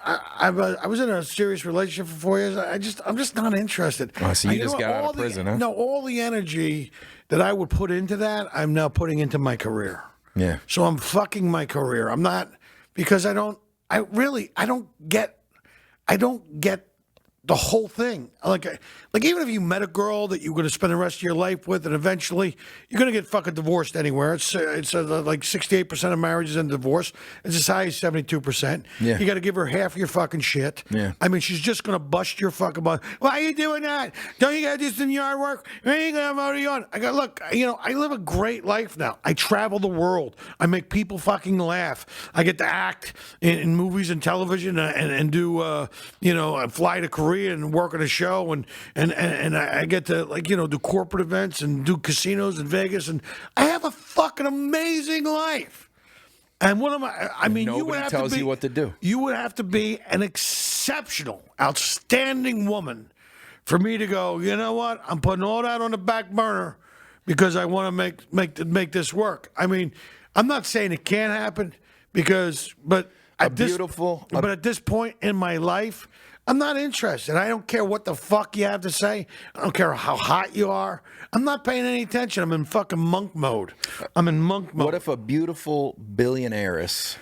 S2: I was in a serious relationship for 4 years. I'm just not interested.
S1: Oh, so you just
S2: know
S1: got out
S2: all
S1: of prison, huh?
S2: No, all the energy that I would put into that, I'm now putting into my career.
S1: Yeah.
S2: So I'm fucking my career. I'm not, because I don't get the whole thing. Like even if you met a girl that you're going to spend the rest of your life with, and eventually you're going to get fucking divorced anywhere. It's like 68% of marriages end in divorce. It's as high as 72%.
S1: Yeah.
S2: You got to give her half your fucking shit.
S1: Yeah.
S2: I mean, she's just going to bust your fucking butt. Why are you doing that? Don't you got to do some yard work? You ain't going to have motor on. I go, look, I live a great life now. I travel the world. I make people fucking laugh. I get to act in movies and television and do, fly to Korea and work on a show and I get to do corporate events and do casinos in Vegas, and I have a fucking amazing life. And what am I mean,
S1: Nobody
S2: you would have
S1: tells
S2: to be,
S1: you what to do.
S2: You would have to be an exceptional, outstanding woman for me to go, you know what? I'm putting all that on the back burner because I want to make this work. I mean, I'm not saying it can't happen but at this point in my life, I'm not interested. I don't care what the fuck you have to say. I don't care how hot you are. I'm not paying any attention. I'm in fucking monk mode.
S1: What if a beautiful billionaireess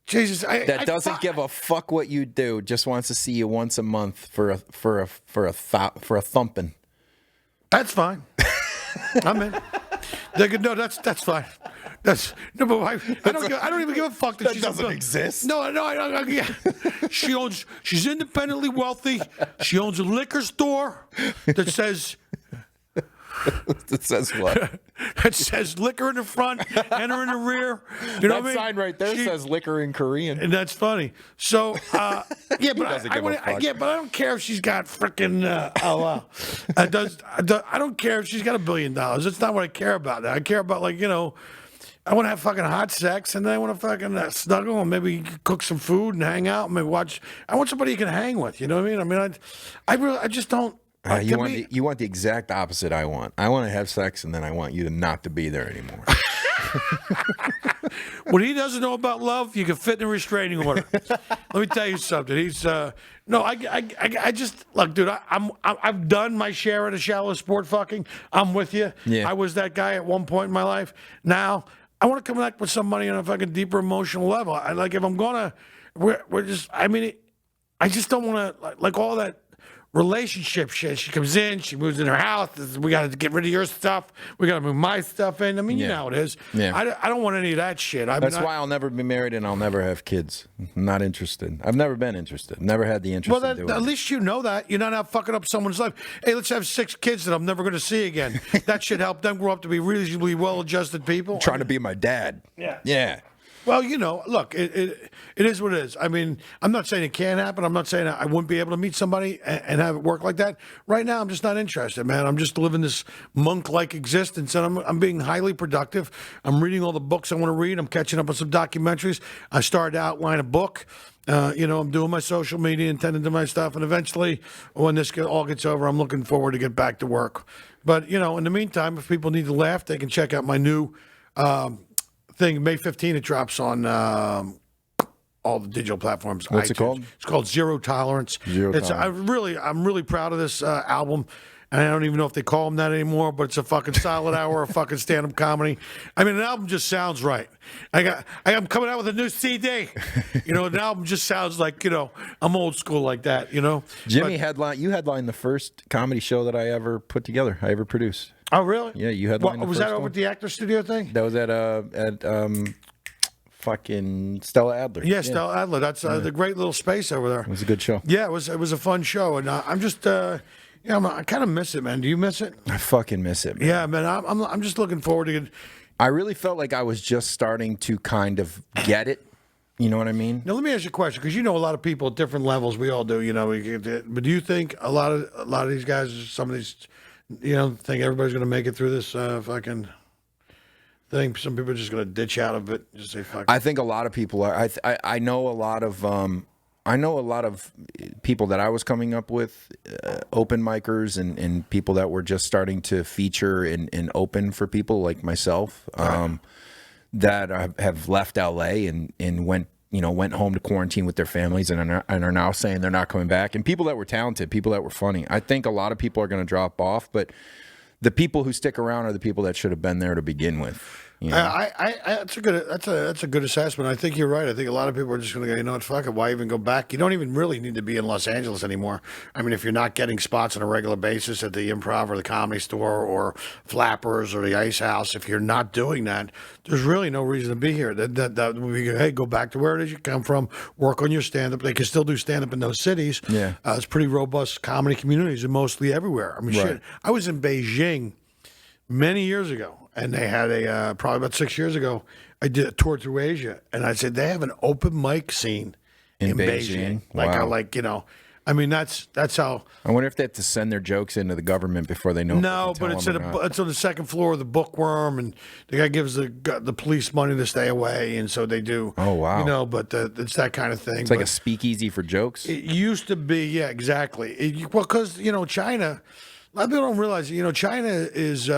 S2: Jesus,
S1: that doesn't give a fuck what you do, just wants to see you once a month for a thumping?
S2: That's fine. I'm in. They could, no, that's fine. But I don't even give a fuck that she
S1: doesn't exist.
S2: No, yeah. She's independently wealthy. She owns a liquor store that says.
S1: It says what?
S2: It says liquor in the front, enter in the rear. You know
S1: that
S2: what I mean?
S1: sign right there says liquor in Korean.
S2: And that's funny. So, yeah, but I don't care if she's got freaking. I don't care if she's got $1 billion. That's not what I care about. I care about I want to have fucking hot sex, and then I want to fucking snuggle and maybe cook some food and hang out and maybe watch. I want somebody you can hang with. You know what I mean? I just don't.
S1: You want the exact opposite I want. I want to have sex, and then I want you not to be there anymore.
S2: What he doesn't know about love, you can fit in a restraining order. Let me tell you something. He's no, I just look, dude. I've done my share of the shallow sport fucking. I'm with you.
S1: Yeah.
S2: I was that guy at one point in my life. Now I want to connect with somebody on a fucking deeper emotional level. I like if I'm gonna, we're just. I mean, I just don't want to like all that relationship shit. She comes in, she moves in her house. We got to get rid of your stuff. We got to move my stuff in. I mean, you know how it is.
S1: Yeah.
S2: I don't want any of that shit.
S1: That's why I'll never be married and I'll never have kids. I'm not interested. I've never been interested. Never had the interest in doing
S2: at
S1: it.
S2: least you know that. You're not out fucking up someone's life. Hey, let's have 6 kids that I'm never going to see again. That should help them grow up to be reasonably well-adjusted people.
S1: Trying to be my dad.
S2: Yeah.
S1: Yeah.
S2: Well, you know, look, it is what it is. I mean, I'm not saying it can't happen. I'm not saying I wouldn't be able to meet somebody and have it work like that. Right now, I'm just not interested, man. I'm just living this monk-like existence, and I'm being highly productive. I'm reading all the books I want to read. I'm catching up on some documentaries. I started to outline a book. You know, I'm doing my social media, intending to my stuff, and eventually, when this all gets over, I'm looking forward to get back to work. But, you know, in the meantime, if people need to laugh, they can check out my new thing. May 15th, it drops on all the digital platforms.
S1: What's
S2: iTunes.
S1: it called?
S2: It's called Zero Tolerance. I'm really proud of this album. And I don't even know if they call them that anymore, but it's a fucking solid hour of fucking stand-up comedy. I mean, an album just sounds right. I'm coming out with a new CD. You know, an album just sounds like, you know, I'm old school like that, you know.
S1: Jimmy you headlined the first comedy show that I ever put together, I ever produced.
S2: Oh, really?
S1: Yeah, you headlined the
S2: Was
S1: first
S2: that over
S1: one.
S2: at the Actor Studio thing?
S1: That was at fucking Stella Adler.
S2: Yeah, Stella Adler. That's the great little space over there.
S1: It was a good show.
S2: Yeah, it was a fun show, and I'm just I kind of miss it, man. Do you miss it?
S1: I fucking miss it, man.
S2: Yeah, man. I'm just looking forward to it.
S1: I really felt like I was just starting to kind of get it. You know what I mean?
S2: Now let me ask you a question, because you know a lot of people at different levels. We all do, you know. But do you think a lot of these guys, some of these, you know, think everybody's going to make it through this fucking thing? Some people are just going to ditch out of it, just say fuck.
S1: I think a lot of people are. I know a lot of people that I was coming up with, open micers and people that were just starting to feature and open for people like myself, that have left LA and went home to quarantine with their families and are now saying they're not coming back. And people that were talented, people that were funny. I think a lot of people are going to drop off, but the people who stick around are the people that should have been there to begin with. You know?
S2: That's a good assessment. I think you're right. I think a lot of people are just going to go, you know what, fuck it. Why even go back? You don't even really need to be in Los Angeles anymore. I mean, if you're not getting spots on a regular basis at the Improv or the Comedy Store or Flappers or the Ice House, if you're not doing that, there's really no reason to be here. That we go, hey, go back to where it is you come from, work on your stand-up. They can still do stand-up in those cities.
S1: Yeah.
S2: It's pretty robust comedy communities and mostly everywhere. I mean,
S1: Right.
S2: shit. I was in Beijing many years ago. And they had probably about 6 years ago, I did a tour through Asia. And I said, they have an open mic scene in Beijing.
S1: Wow.
S2: I mean, that's how.
S1: I wonder if they have to send their jokes into the government before they know.
S2: No, but it's on the second floor of the Bookworm, and the guy gives the police money to stay away, and so they do.
S1: Oh, wow.
S2: You know, but it's that kind of thing.
S1: It's like a speakeasy for jokes.
S2: It used to be, yeah, exactly. Well, because China, a lot of people don't realize, China is.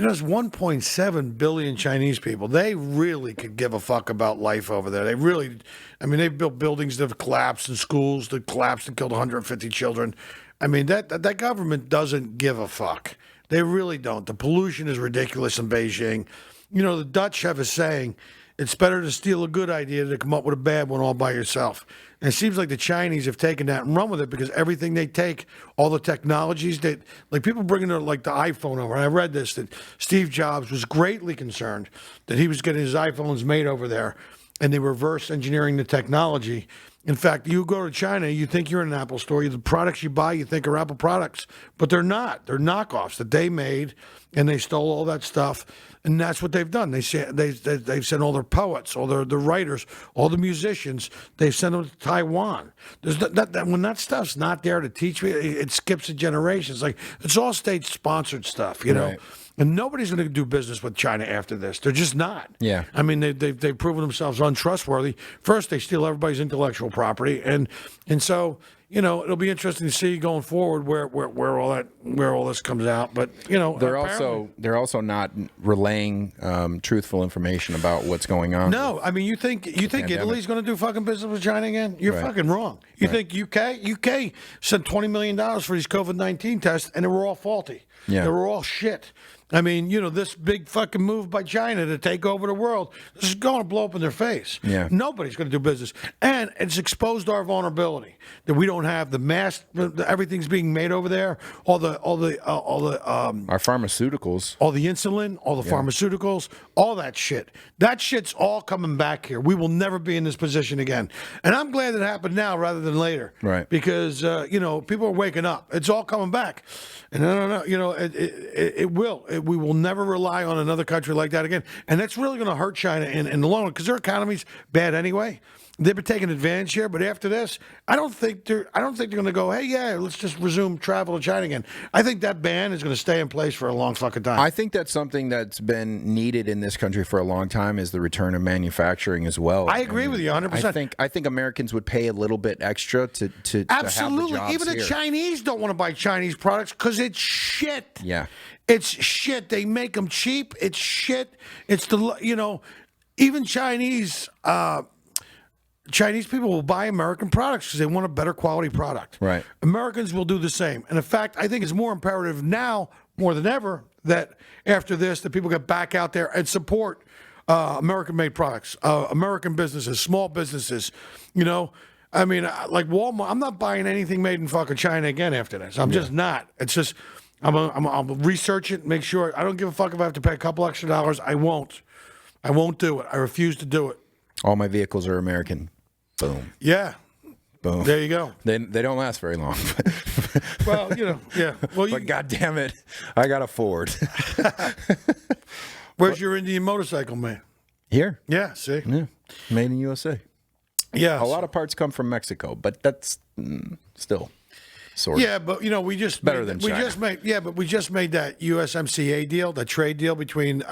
S2: There's 1.7 billion Chinese people. They really could give a fuck about life over there. They really, they've built buildings that have collapsed and schools that collapsed and killed 150 children. I mean, that government doesn't give a fuck. They really don't. The pollution is ridiculous in Beijing. The Dutch have a saying, it's better to steal a good idea than to come up with a bad one all by yourself. And it seems like the Chinese have taken that and run with it, because everything they take, all the technologies that, like people bringing the iPhone over. And I read this, that Steve Jobs was greatly concerned that he was getting his iPhones made over there and they reverse engineering the technology. In fact, you go to China, you think you're in an Apple store. The products you buy, you think are Apple products, but they're not. They're knockoffs that they made, and they stole all that stuff. And that's what they've done. They've sent all their poets, all the writers, all the musicians. They've sent them to Taiwan. When that stuff's not there to teach me, it skips a generation. It's all state-sponsored stuff, you know.
S1: Right.
S2: And nobody's going to do business with China after this. They're just not.
S1: Yeah.
S2: I mean, they've proven themselves untrustworthy. First, they steal everybody's intellectual property, and so it'll be interesting to see going forward where all this comes out. But
S1: they're also not relaying truthful information about what's going on.
S2: No, I mean you think Italy's going to do fucking business with China again? You're fucking wrong. You think UK sent $20 million for these COVID-19 tests and they were all faulty.
S1: Yeah.
S2: They were all shit. I mean, this big fucking move by China to take over the world, this is going to blow up in their face.
S1: Yeah.
S2: Nobody's going to do business. And it's exposed our vulnerability that we don't have the mass, everything's being made over there, all the
S1: Our pharmaceuticals.
S2: all the insulin, all the pharmaceuticals, all that shit. That shit's all coming back here. We will never be in this position again. And I'm glad it happened now rather than later.
S1: Right.
S2: Because, people are waking up. It's all coming back. And I don't know, it will. We will never rely on another country like that again. And that's really going to hurt China in the long run because their economy's bad anyway. They've been taking advantage here, but after this, I don't think they're going to go, hey, yeah, let's just resume travel to China again. I think that ban is going to stay in place for a long fucking time.
S1: I think that's something that's been needed in this country for a long time is the return of manufacturing as well.
S2: I agree with you 100%.
S1: I think Americans would pay a little bit extra to
S2: Absolutely.
S1: have the jobs
S2: Even the
S1: here.
S2: Chinese don't want to buy Chinese products because it's shit.
S1: Yeah.
S2: It's shit. They make them cheap. It's shit. It's even Chinese people will buy American products because they want a better quality product.
S1: Right.
S2: Americans will do the same. And in fact, I think it's more imperative now more than ever that after this, that people get back out there and support American-made products, American businesses, small businesses. I mean, like Walmart, I'm not buying anything made in fucking China again after this. I'm just not. It's just I'll research it, make sure. I don't give a fuck if I have to pay a couple extra dollars. I won't do it. I refuse to do it.
S1: All my vehicles are American. Boom.
S2: Yeah.
S1: Boom.
S2: There you go.
S1: They don't last very long.
S2: Well, yeah. Well,
S1: but God damn it, I got a Ford.
S2: Where's your Indian motorcycle, man?
S1: Here.
S2: Yeah, see?
S1: Yeah. Made in USA.
S2: Yeah.
S1: A lot of parts come from Mexico, but that's still sort of.
S2: Yeah, but we just
S1: better than China.
S2: We just made that USMCA deal, that trade deal between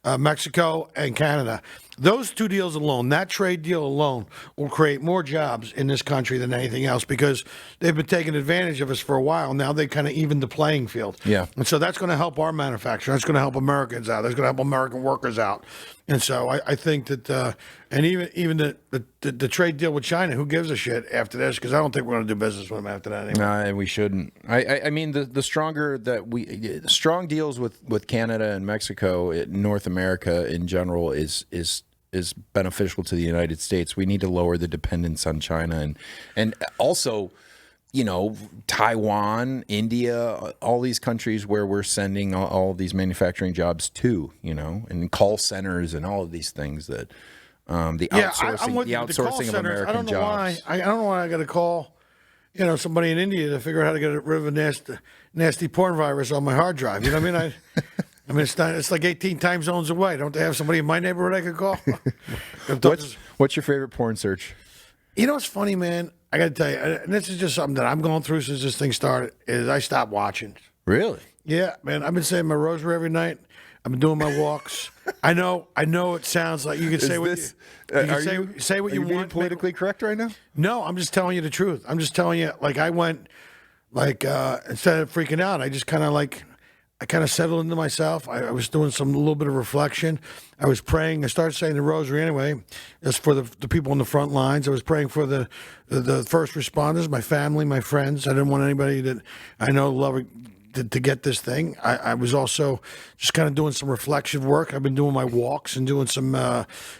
S2: Mexico and Canada. Those two deals alone, that trade deal alone, will create more jobs in this country than anything else because they've been taking advantage of us for a while. Now they kind of evened the playing field.
S1: Yeah.
S2: And so that's going to help our manufacturing. That's going to help Americans out. That's going to help American workers out. And so I think that, and even the trade deal with China, who gives a shit after this? Because I don't think we're going to do business with them after that anymore.
S1: No, we shouldn't. I mean, the stronger that strong deals with Canada and Mexico, North America in general is beneficial to the United States. We need to lower the dependence on China and also, Taiwan, India, all these countries where we're sending all of these manufacturing jobs to, and call centers and all of these things that the outsourcing of American jobs.
S2: I don't know why I got to call, somebody in India to figure out how to get rid of a nasty porn virus on my hard drive. You know what I mean? I mean, it's like 18 time zones away. Don't they have somebody in my neighborhood I could call?
S1: What's your favorite porn search?
S2: What's funny, man? I got to tell you, and this is just something that I'm going through since this thing started, is I stopped watching.
S1: Really?
S2: Yeah, man. I've been saying my rosary every night. I've been doing my walks. I know it sounds like you can say what you say what you want.
S1: Being politically correct right now?
S2: No, I'm just telling you the truth. I'm just telling you, like I went, instead of freaking out, I just kind of settled into myself. I was doing a little bit of reflection. I was praying. I started saying the rosary anyway. It's for the people on the front lines. I was praying for the first responders, my family, my friends. I didn't want anybody that I know love to get this thing. I was also just kind of doing some reflection work. I've been doing my walks and doing some,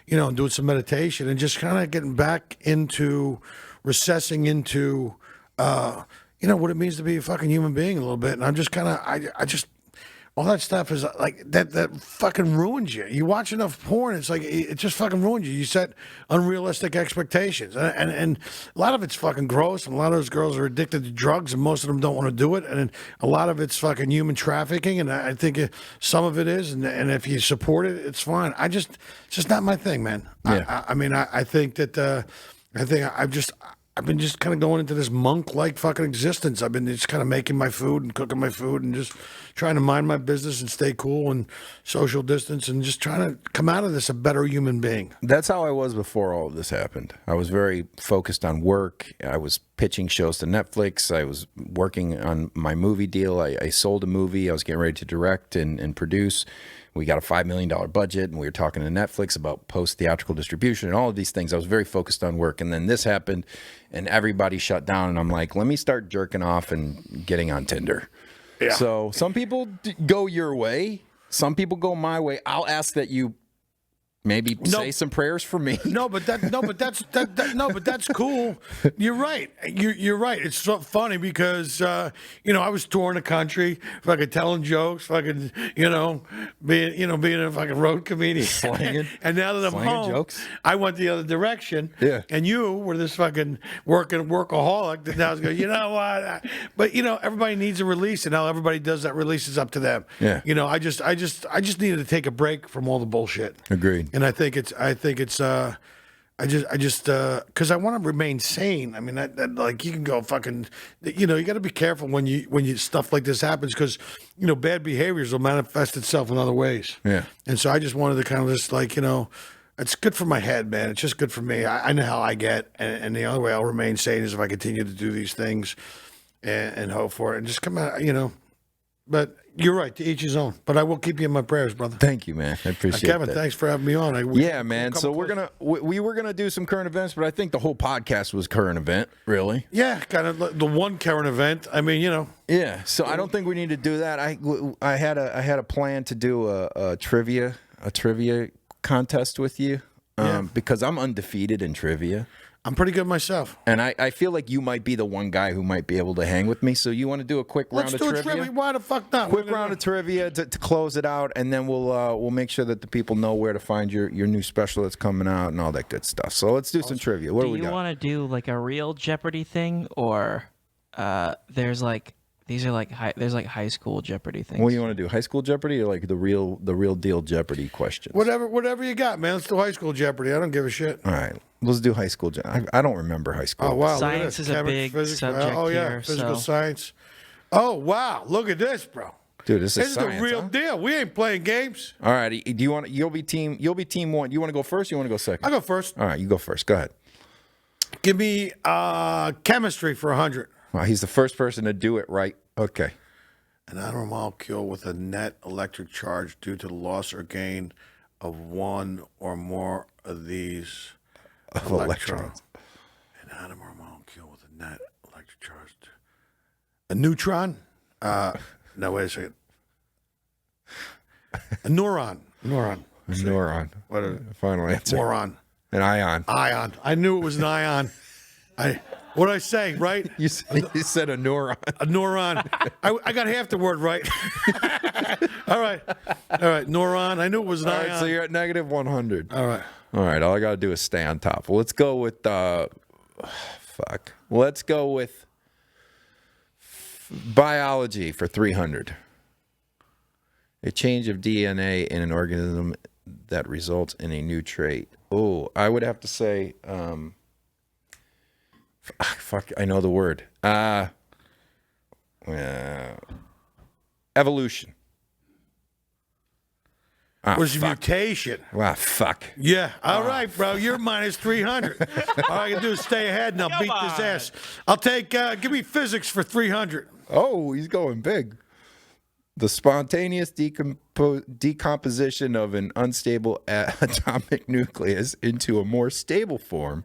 S2: doing some meditation and just kind of getting back into recessing into, what it means to be a fucking human being a little bit. And I'm just kind of, I just. All that stuff is like that fucking ruins you. You watch enough porn, it's like it just fucking ruins you. You set unrealistic expectations, and a lot of it's fucking gross. And a lot of those girls are addicted to drugs, and most of them don't want to do it. And a lot of it's fucking human trafficking, and I think some of it is. And if you support it, it's fine. It's just not my thing, man.
S1: Yeah.
S2: I think that I've been just kind of going into this monk-like fucking existence. I've been just kind of making my food and cooking my food and just trying to mind my business and stay cool and social distance and just trying to come out of this a better human being.
S1: That's how I was before all of this happened. I was very focused on work. I was pitching shows to Netflix. I was working on my movie deal. I sold a movie. I was getting ready to direct and produce. We got a $5 million budget, and we were talking to Netflix about post-theatrical distribution and all of these things. I was very focused on work. And then this happened, and everybody shut down. And I'm like, let me start jerking off and getting on Tinder. Yeah. So some people go your way. Some people go my way. I'll ask that you maybe say some prayers for me.
S2: But that's cool. You're right. You're right. It's so funny because I was touring the country, fucking telling jokes, fucking being a fucking road comedian. Slanging, and now that I'm home, jokes. I went the other direction. Yeah. And you were this fucking workaholic that now is going, you know what? But everybody needs a release, and how everybody does that release is up to them. Yeah. I just needed to take a break from all the bullshit.
S1: Agreed.
S2: And I think it's because I want to remain sane. I mean, like you can go fucking, you got to be careful when you stuff like this happens because, bad behaviors will manifest itself in other ways. Yeah. And so I just wanted to kind of just like, it's good for my head, man. It's just good for me. I know how I get. And the only way I'll remain sane is if I continue to do these things and hope for it and just come out, But you're right, to each his own. But I will keep you in my prayers, brother.
S1: Thank you, man. I appreciate
S2: Kevin,
S1: that.
S2: thanks for having me on.
S1: Man. So we were gonna do some current events, but I think the whole podcast was current event, really.
S2: Yeah, kind of the one current event. I mean,
S1: Yeah. So I don't think we need to do that. I had a plan to do a trivia contest with you, because I'm undefeated in trivia.
S2: I'm pretty good myself.
S1: And I feel like you might be the one guy who might be able to hang with me. So you want to do a quick round of trivia?
S2: Let's do a trivia. Why the fuck not?
S1: Quick round of trivia to close it out, and then we'll make sure that the people know where to find your new special that's coming out and all that good stuff. So let's do some trivia. What do we got?
S3: Do you want to do like a real Jeopardy thing, or there's like high school Jeopardy things?
S1: What do you want to do? High school Jeopardy or like the real deal Jeopardy questions?
S2: Whatever you got, man. Let's do high school Jeopardy. I don't give a shit.
S1: All right. Let's do high school. I don't remember high school.
S2: Oh, wow.
S3: Science is a big subject here.
S2: Physical science. Oh, wow. Look at this, bro.
S1: Dude, this is
S2: the real deal. We ain't playing games.
S1: All right. Do you want? You'll be team one. You want to go first? Or you want to go second?
S2: I'll go first.
S1: All right. You go first. Go ahead.
S2: Give me chemistry for 100.
S1: Wow. He's the first person to do it right. Okay.
S2: An atom molecule with a net electric charge due to the loss or gain of one or more of these electrons. An atom or molecule with a net electric charge. A neutron? No, wait a second. A neuron.
S1: What a final answer.
S2: Moron.
S1: An ion.
S2: Ion. I knew it was an ion. What did I say, right?
S1: You said a neuron.
S2: A neuron. I got half the word right. All right. Neuron. I knew it was an ion.
S1: All right, so you're at negative 100.
S2: All right.
S1: All right. All I got to do is stay on top. Well, let's go with Let's go with biology for 300. A change of DNA in an organism that results in a new trait. Oh, I would have to say, I know the word. Evolution.
S2: Was mutation.
S1: Wow, fuck.
S2: Yeah. All right, bro. You're minus 300. All I can do is stay ahead, and I'll beat this ass. I'll take, give me physics for 300.
S1: Oh, he's going big. The spontaneous decomposition of an unstable atomic nucleus into a more stable form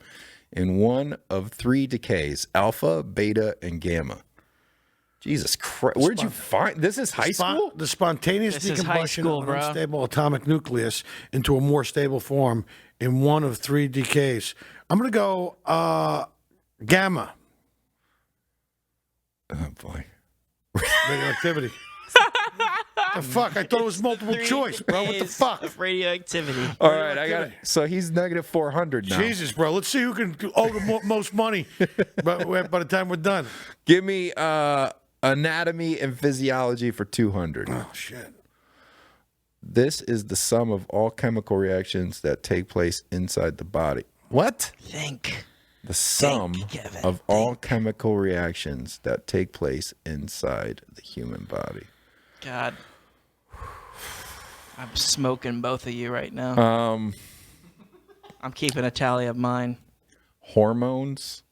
S1: in one of three decays: alpha, beta, and gamma. Jesus Christ. Where'd you find this? Is high school?
S2: The spontaneous decomposition of an unstable atomic nucleus into a more stable form in one of three decays. I'm going to go gamma.
S1: Oh, boy.
S2: Radioactivity. The fuck? I thought it was multiple choice, bro. What the fuck?
S3: Radioactivity.
S1: All right, I got it. So he's negative 400 now.
S2: Jesus, bro. Let's see who can owe the most money by the time we're done.
S1: Give me anatomy and physiology for 200.
S2: Oh, shit.
S1: This is the sum of all chemical reactions that take place inside the body. What?
S3: Think.
S1: The sum of all chemical reactions that take place inside the human body.
S3: God. I'm smoking both of you right now. I'm keeping a tally of mine.
S1: Hormones.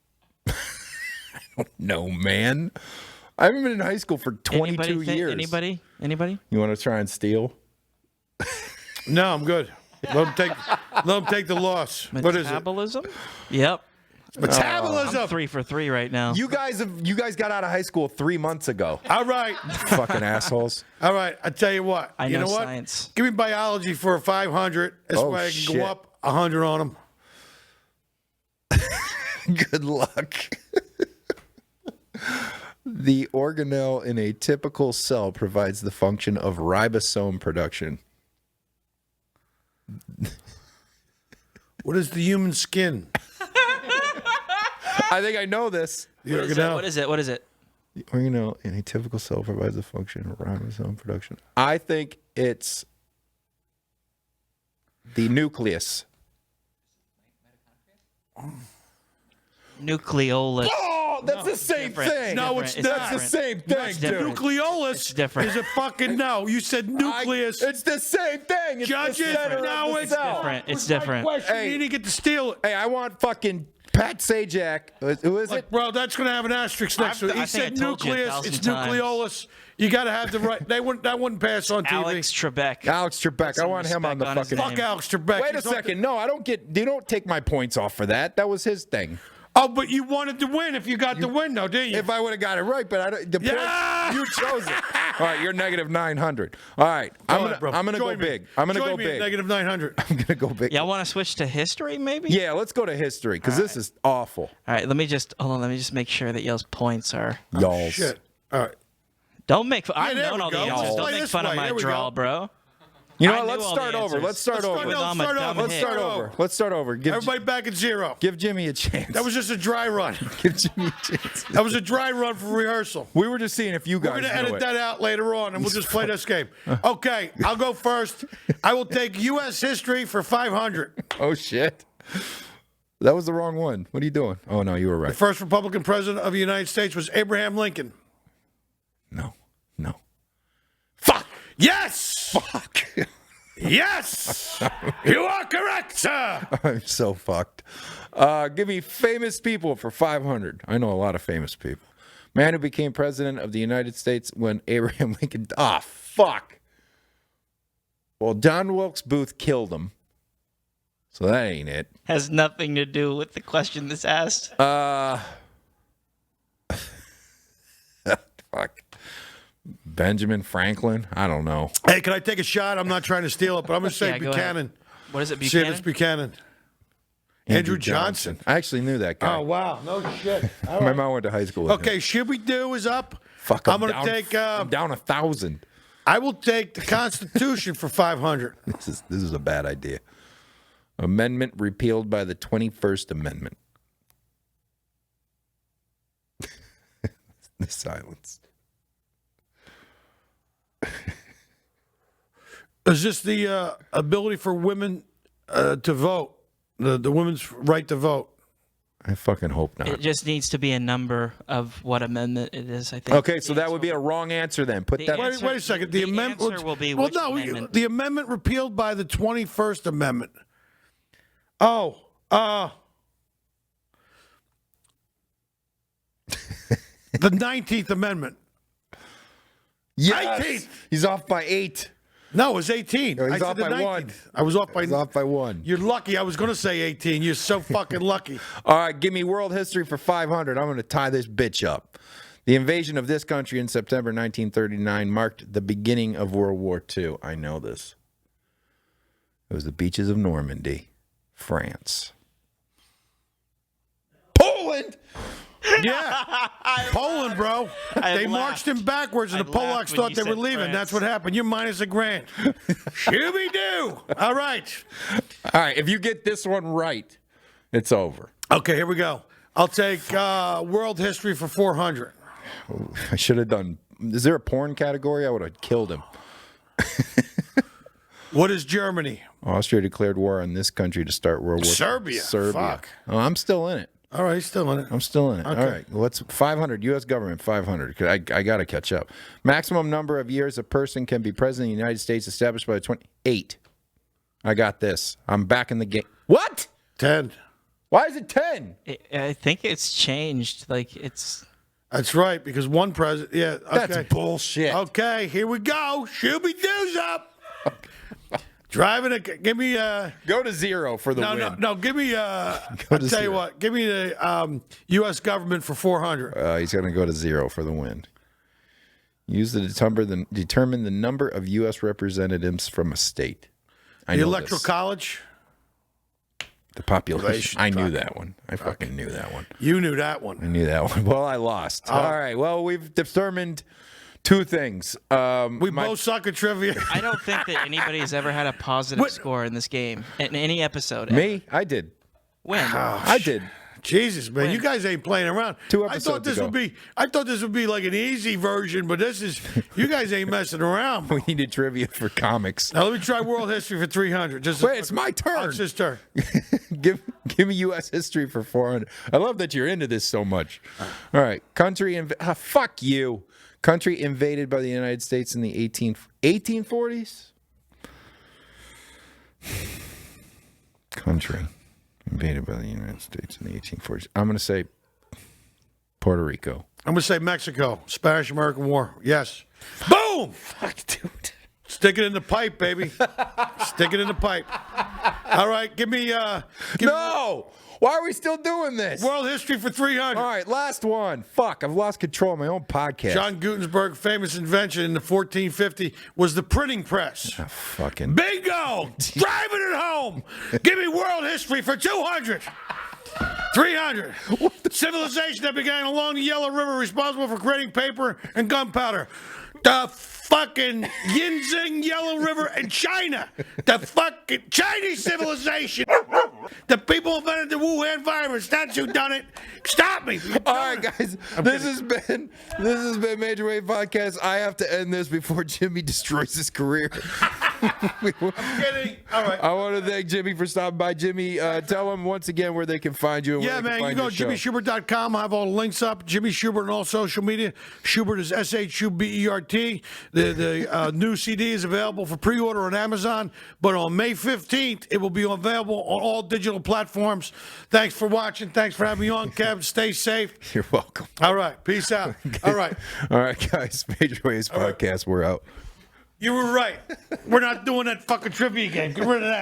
S1: No, man. I haven't been in high school for 22 years.
S3: Anybody?
S1: You want to try and steal?
S2: No, I'm good. Let them take the loss. What is it?
S3: Metabolism? Yep.
S2: Metabolism.
S3: I'm 3 for 3 right now.
S1: You guys got out of high school 3 months ago.
S2: All right.
S1: Fucking assholes.
S2: All right. I tell you what.
S3: I
S2: you
S3: know
S2: what?
S3: science.
S2: Give me biology for a 500. This way I can go up 100 on them.
S1: Good luck. The organelle in a typical cell provides the function of ribosome production.
S2: What is the human skin?
S1: I think I know this.
S3: What is it?
S1: The organelle in a typical cell provides the function of ribosome production. I think it's the nucleus.
S3: Nucleolus.
S1: Oh, that's the same thing.
S2: No, it's not.
S1: That's the same thing, dude.
S2: Nucleolus is a fucking no. You said nucleus.
S1: It's the same thing. It's
S2: Judges,
S1: the center
S2: no,
S1: of the
S2: it's
S1: cell.
S3: different. It's different.
S2: Hey, you didn't get to steal it.
S1: Hey, I want fucking Pat Sajak. Who is it?
S2: Bro, that's going to have an asterisk next to it. He said nucleus. It's nucleolus. You got to have the right. That wouldn't pass on TV.
S3: Alex Trebek.
S1: Alex Trebek. I want him on the fucking.
S2: Fuck Alex Trebek.
S1: Wait a second. No, I don't get. You don't take my points off for that. That was his thing.
S2: Oh, but you wanted to win if you got the win, though, didn't you?
S1: If I would have got it right, but I don't. The
S2: Yeah!
S1: point, you chose it. All right, you're negative 900. All right, I'm gonna go big. I'm gonna go big.
S2: Negative 900.
S1: I'm gonna go big.
S3: Y'all want to switch to history, maybe?
S1: Yeah, let's go to history because this is awful.
S3: All right, let me just make sure that y'all's points are.
S1: Y'all's.
S2: Shit. All right.
S3: Don't make fun. I've
S2: there
S3: known
S2: we
S3: all the
S2: go.
S3: answers.
S2: Let's
S3: Don't
S2: play
S3: make
S2: this
S3: fun of
S2: way.
S3: my
S2: There we
S3: draw,
S2: go.
S3: bro.
S1: You know
S3: I
S1: what?
S3: knew
S1: Let's
S3: all the
S1: start over.
S3: answers.
S1: Let's start over.
S3: With all my dumb
S1: Let's start
S3: hits.
S1: over. Let's start over.
S2: Everybody back at 0.
S1: Give Jimmy a chance.
S2: That was just a dry run.
S1: Give Jimmy a chance.
S2: That was a dry run for rehearsal.
S1: We were just seeing if you guys
S2: We're going to
S1: knew
S2: edit
S1: it.
S2: that out later on, and we'll just play this game. Okay, I'll go first. I will take U.S. history for 500.
S1: Oh, shit. That was the wrong one. What are you doing? Oh, no, you were right.
S2: The first Republican president of the United States was Abraham Lincoln.
S1: No.
S2: Fuck! Yes!
S1: Fuck.
S2: Yes! You are correct, sir!
S1: I'm so fucked. Give me famous people for 500. I know a lot of famous people. Man who became president of the United States when Abraham Lincoln... Ah, fuck. Well, John Wilkes Booth killed him. So that ain't it.
S3: Has nothing to do with the question that's asked.
S1: Fuck. Benjamin Franklin? I don't know.
S2: Hey, can I take a shot? I'm not trying to steal it, but I'm going to say
S3: Yeah, go
S2: Buchanan.
S3: What is it,
S2: See if
S3: Buchanan?
S2: it's Buchanan. Andrew Johnson.
S1: I actually knew that guy.
S2: Oh, wow. No shit. All
S1: My
S2: right.
S1: mom went to high school with him.
S2: Okay, should we do is up?
S1: Fuck,
S2: I'm going to take...
S1: I'm down 1,000.
S2: I will take the Constitution for 500.
S1: This is a bad idea. Amendment repealed by the 21st Amendment. The silence.
S2: Is this the ability for women to vote? The women's right to vote?
S1: I fucking hope not.
S3: It just needs to be a number of what amendment it is, I think.
S1: Okay, so that would be a wrong answer then. Put that.
S2: Wait a second. The amendment
S3: answer will be
S2: well,
S3: which
S2: no,
S3: amendment?
S2: the amendment repealed by the 21st Amendment. Oh, the 19th Amendment.
S1: Yes.
S2: 19th.
S1: He's off by 8.
S2: No, it was 18.
S1: No, he's
S2: I said
S1: off
S2: the
S1: by
S2: 19th.
S1: 1.
S2: I was off by.
S1: He's off by 1.
S2: You're lucky. I was going to say 18. You're so fucking lucky.
S1: All right, give me world history for 500. I'm going to tie this bitch up. The invasion of this country in September 1939 marked the beginning of World War II. I know this. It was the beaches of Normandy, France. Poland!
S2: Yeah. Poland, bro. They marched him backwards, and the Polacks thought they were leaving. That's what happened. You're minus $1,000. Shooby-doo. All right.
S1: All right, if you get this one right, it's over.
S2: Okay, here we go. I'll take world history for 400.
S1: I should have done. Is there a porn category? I would have killed him.
S2: What is Germany?
S1: Austria declared war on this country to start World War II.
S2: Serbia. Fuck.
S1: Oh, I'm still in it.
S2: All right, still in it.
S1: I'm still in it.
S2: Okay.
S1: All right. What's 500? U.S. government, 500. I got to catch up. Maximum number of years a person can be president of the United States established by the 28. I got this. I'm back in the game. What?
S2: 10.
S1: Why is it 10?
S3: I think it's changed. Like it's.
S2: That's right, because one president. Yeah, okay.
S1: That's bullshit.
S2: Okay, here we go. Shooby doos up. Driving a. Give me
S1: Go to 0 for the win.
S2: No. Give me. I'll tell you
S1: 0.
S2: what. Give me the U.S. government for 400.
S1: He's going to go to 0 for the win. Use the determine the number of U.S. representatives from a state.
S2: The electoral college.
S1: The population. I knew that one. I fucking knew that one.
S2: You knew that one.
S1: I knew that one. Well, I lost. All right. Well, we've determined 2 things.
S2: We both suck at trivia.
S3: I don't think that anybody has ever had a positive score in this game in any episode.
S1: Me? I did.
S3: When?
S1: I did.
S2: Jesus, man, you guys ain't playing around.
S1: 2
S2: I thought
S1: episodes ago.
S2: I thought this would be like an easy version, but this is you guys ain't messing around.
S1: We needed trivia for comics.
S2: Now let me try world history for 300.
S1: Wait, it's my turn.
S2: Oh, it's his turn.
S1: Give me U.S. history for 400. I love that you're into this so much. All right, fuck you. Country invaded by the United States in the 1840s. Country invaded by the United States in the 1840s. I'm going to say Puerto Rico.
S2: I'm going to say Mexico. Spanish-American War. Yes. Boom!
S1: Fuck, dude.
S2: Stick it in the pipe, baby. Stick it in the pipe. All right, give me...
S1: No! Why are we still doing this?
S2: World history for 300.
S1: All right, last one. Fuck, I've lost control of my own podcast.
S2: John Gutenberg's famous invention in the 1450 was the printing press.
S1: Oh, fucking...
S2: Bingo! Driving it home! Give me world history for 200. 300. Civilization that began along the Yellow River responsible for creating paper and gunpowder. The fucking Yinzing Yellow River in China. The fucking Chinese civilization. The people invented the Wuhan virus. That's who done it. Stop me.
S1: All right, guys. This has been Major Wave Podcast. I have to end this before Jimmy destroys his career.
S2: I'm kidding. All right.
S1: I want to thank Jimmy for stopping by. Jimmy, tell them once again where they can find you. And
S2: Yeah,
S1: where they
S2: man,
S1: can
S2: you
S1: find
S2: go
S1: your show.
S2: JimmyShubert.com. I have all the links up. Jimmy Shubert on all social media. Shubert is SHUBERT. The new CD is available for pre-order on Amazon, but on May 15th, it will be available on all digital platforms. Thanks for watching. Thanks for having me on, Kevin. Stay safe.
S1: You're welcome.
S2: All right. Peace out. All right.
S1: All right, guys. Major Waves Podcast. We're out.
S2: You were right. We're not doing that fucking trivia game. Get rid of that.